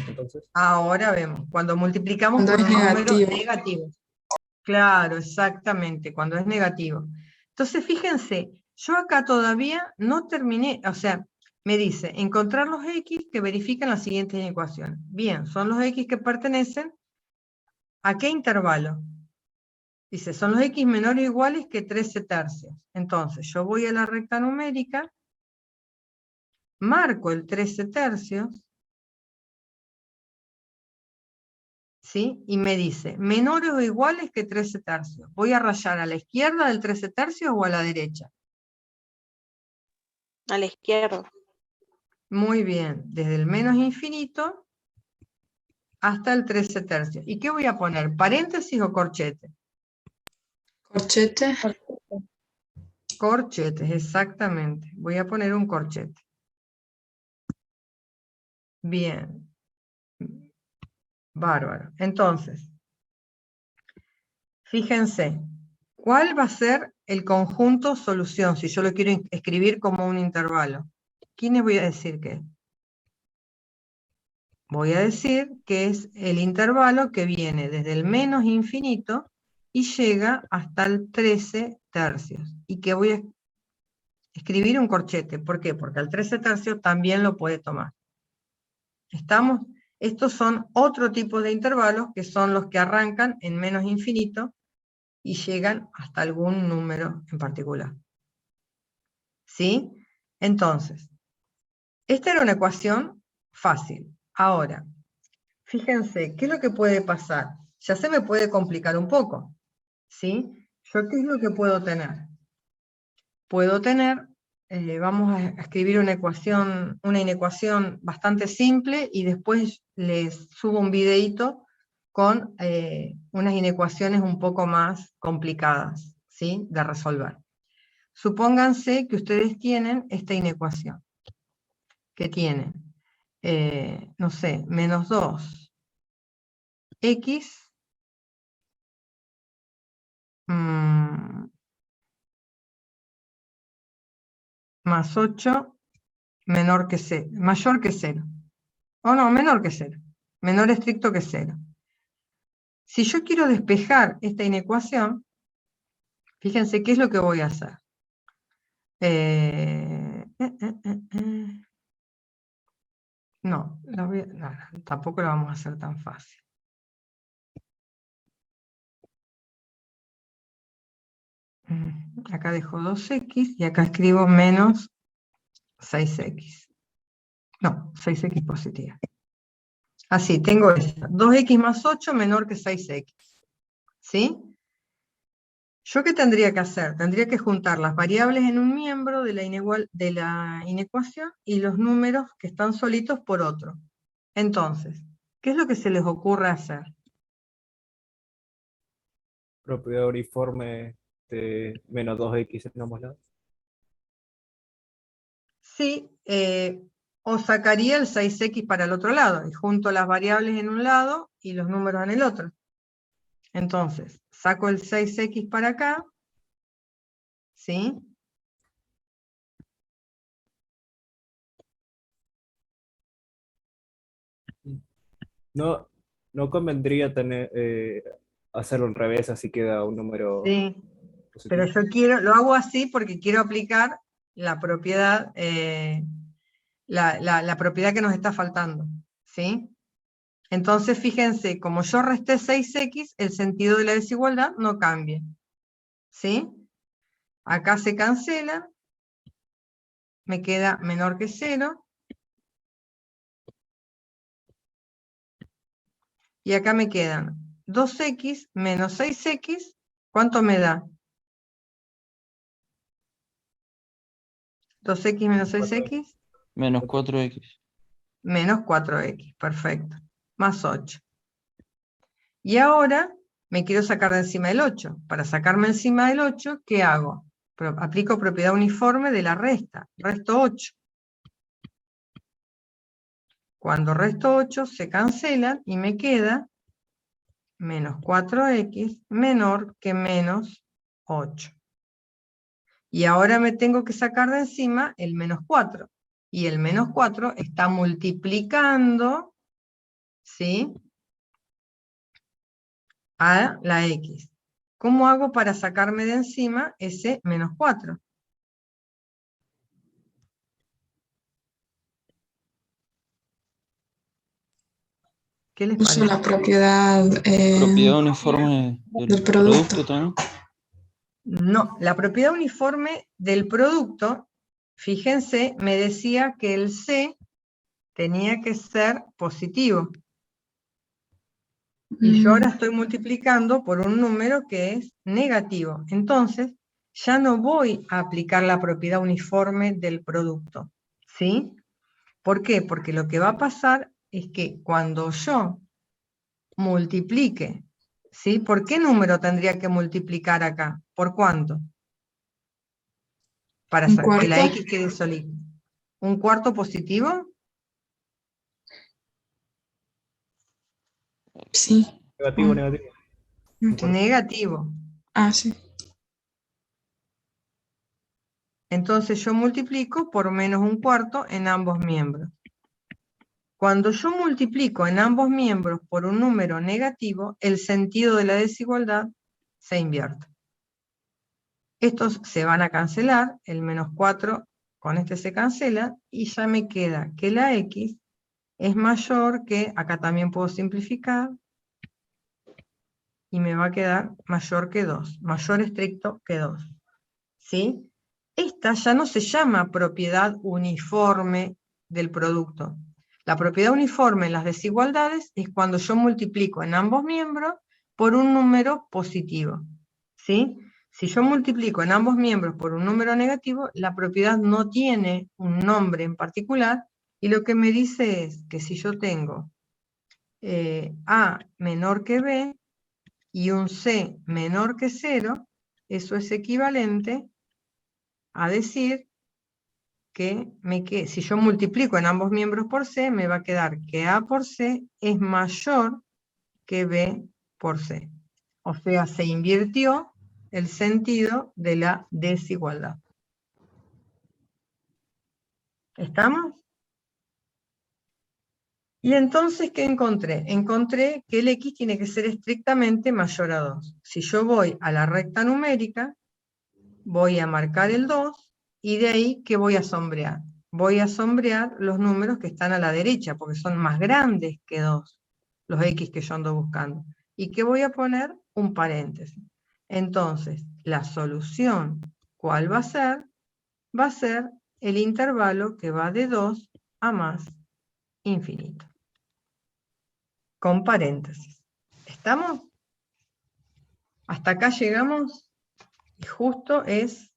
Entonces, Ahora vemos, cuando multiplicamos Cuando por es un número negativo. negativo. Claro, exactamente, cuando es negativo. Entonces, fíjense, yo acá todavía no terminé, o sea, me dice, encontrar los x que verifican las siguientes ecuaciones. Bien, son los x que pertenecen ¿a qué intervalo? Dice, son los x menores o iguales que 13 tercios. Entonces, yo voy a la recta numérica marco el 13 tercios, ¿sí? Y me dice, menores o iguales que 13 tercios. ¿Voy a rayar a la izquierda del 13 tercios o a la derecha? A la izquierda. Muy bien, desde el menos infinito hasta el 13 tercios. ¿Y qué voy a poner? ¿Paréntesis o corchete? Corchete. Corchetes, exactamente. Voy a poner un corchete. Bien. Bárbaro. Entonces, fíjense, ¿cuál va a ser el conjunto solución si yo lo quiero escribir como un intervalo? ¿Quién les voy a decir qué es? Voy a decir que es el intervalo que viene desde el menos infinito y llega hasta el 13 tercios. Y que voy a escribir un corchete. ¿Por qué? Porque al 13 tercios también lo puede tomar. ¿Estamos? Estos son otro tipo de intervalos que son los que arrancan en menos infinito y llegan hasta algún número en particular. ¿Sí? Entonces, esta era una ecuación fácil. Ahora, fíjense, ¿qué es lo que puede pasar? Ya se me puede complicar un poco. ¿Sí? ¿Yo qué es lo que puedo tener? Puedo tener, vamos a escribir una inecuación bastante simple y después les subo un videíto con unas inecuaciones un poco más complicadas, ¿sí? De resolver. Supónganse que ustedes tienen esta inecuación, que tiene, no sé, menos 2x más 8 mayor que 0. O no, menor que 0. Menor estricto que 0. Si yo quiero despejar esta inecuación, fíjense qué es lo que voy a hacer. No, tampoco la vamos a hacer tan fácil. Acá dejo 2x y acá escribo menos 6x. No, 6x positiva. Así, tengo esta. 2x más 8 menor que 6x. ¿Sí? ¿Yo qué tendría que hacer? Tendría que juntar las variables en un miembro de la inecuación y los números que están solitos por otro. Entonces, ¿qué es lo que se les ocurre hacer? Propiedad uniforme de menos 2x en ambos lados. Sí, o sacaría el 6x para el otro lado, y junto las variables en un lado y los números en el otro. Entonces, saco el 6x para acá, ¿sí? No convendría hacerlo al revés, así queda un número Sí, positivo. pero yo lo hago así porque quiero aplicar la propiedad, la propiedad que nos está faltando, ¿sí? Entonces, fíjense, como yo resté 6x, el sentido de la desigualdad no cambia, ¿sí? Acá se cancela, me queda menor que 0, y acá me quedan 2x menos 6x, ¿cuánto me da? 2x menos 6x. Menos 4x. Menos 4x, perfecto. Más 8. Y ahora me quiero sacar de encima el 8. Para sacarme encima del 8, ¿qué hago? Aplico propiedad uniforme de la resta. Resto 8. Cuando resto 8 se cancelan y me queda menos 4x menor que menos 8. Y ahora me tengo que sacar de encima el menos 4. Y el menos 4 está multiplicando, ¿sí?, a la x. ¿Cómo hago para sacarme de encima ese menos 4? ¿Qué les Uso parece? la propiedad, Propiedad uniforme del producto también. No, la propiedad uniforme del producto, fíjense, me decía que el C tenía que ser positivo. Y yo ahora estoy multiplicando por un número que es negativo. Entonces, ya no voy a aplicar la propiedad uniforme del producto. ¿Sí? ¿Por qué? Porque lo que va a pasar es que cuando yo multiplique, ¿sí? ¿Por qué número tendría que multiplicar acá? ¿Por cuánto? Para ¿Un que la cuarto? X quede solita. ¿Un cuarto positivo? Sí. Negativo, Ah. negativo. Un cuarto. Negativo. Ah, sí. Entonces yo multiplico por menos un cuarto en ambos miembros. Cuando yo multiplico en ambos miembros por un número negativo, el sentido de la desigualdad se invierte. Estos se van a cancelar, el menos 4 con este se cancela, y ya me queda que la X es mayor que, acá también puedo simplificar, y me va a quedar mayor que 2, mayor estricto que 2. ¿Sí? Esta ya no se llama propiedad uniforme del producto. La propiedad uniforme en las desigualdades es cuando yo multiplico en ambos miembros por un número positivo. ¿Sí? Si yo multiplico en ambos miembros por un número negativo, la propiedad no tiene un nombre en particular, y lo que me dice es que si yo tengo A menor que B y un C menor que 0, eso es equivalente a decir que si yo multiplico en ambos miembros por C, me va a quedar que A por C es mayor que B por C. O sea, se invirtió el sentido de la desigualdad. ¿Estamos? Y entonces, ¿qué encontré? Encontré que el X tiene que ser estrictamente mayor a 2. Si yo voy a la recta numérica, voy a marcar el 2, y de ahí, ¿qué voy a sombrear? Voy a sombrear los números que están a la derecha, porque son más grandes que 2, los X que yo ando buscando. ¿Y qué voy a poner? Un paréntesis. Entonces, la solución, ¿cuál va a ser? Va a ser el intervalo que va de 2 a más infinito. Con paréntesis. ¿Estamos? Hasta acá llegamos, y justo es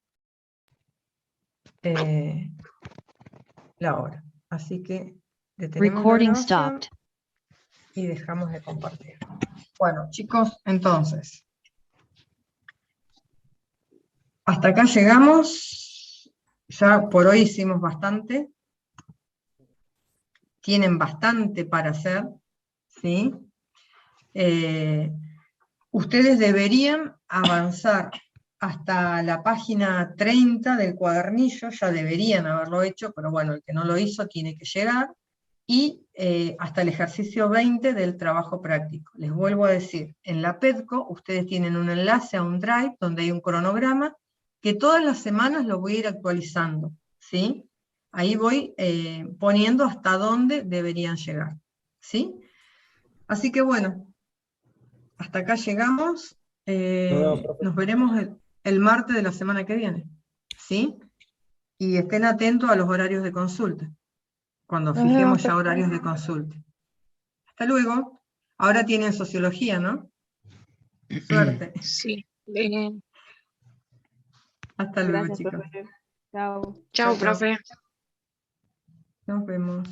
la hora. Así que detenemos la grabación y dejamos de compartir. Bueno, chicos, entonces, hasta acá llegamos. Ya por hoy hicimos bastante. Tienen bastante para hacer, ¿sí? Ustedes deberían avanzar hasta la página 30 del cuadernillo, ya deberían haberlo hecho, pero bueno, el que no lo hizo tiene que llegar, y hasta el ejercicio 20 del trabajo práctico. Les vuelvo a decir, en la PEDCO ustedes tienen un enlace a un Drive donde hay un cronograma que todas las semanas lo voy a ir actualizando, ¿sí? Ahí voy poniendo hasta dónde deberían llegar, ¿sí? Así que bueno, hasta acá llegamos. Nos veremos el martes de la semana que viene, ¿sí? Y estén atentos a los horarios de consulta, cuando fijemos ya horarios de consulta. Hasta luego. Ahora tienen sociología, ¿no? Suerte. Sí, bien. Hasta luego, Gracias, chicos. profesor. Chao. Chao, Chao, chao. profe. Nos vemos.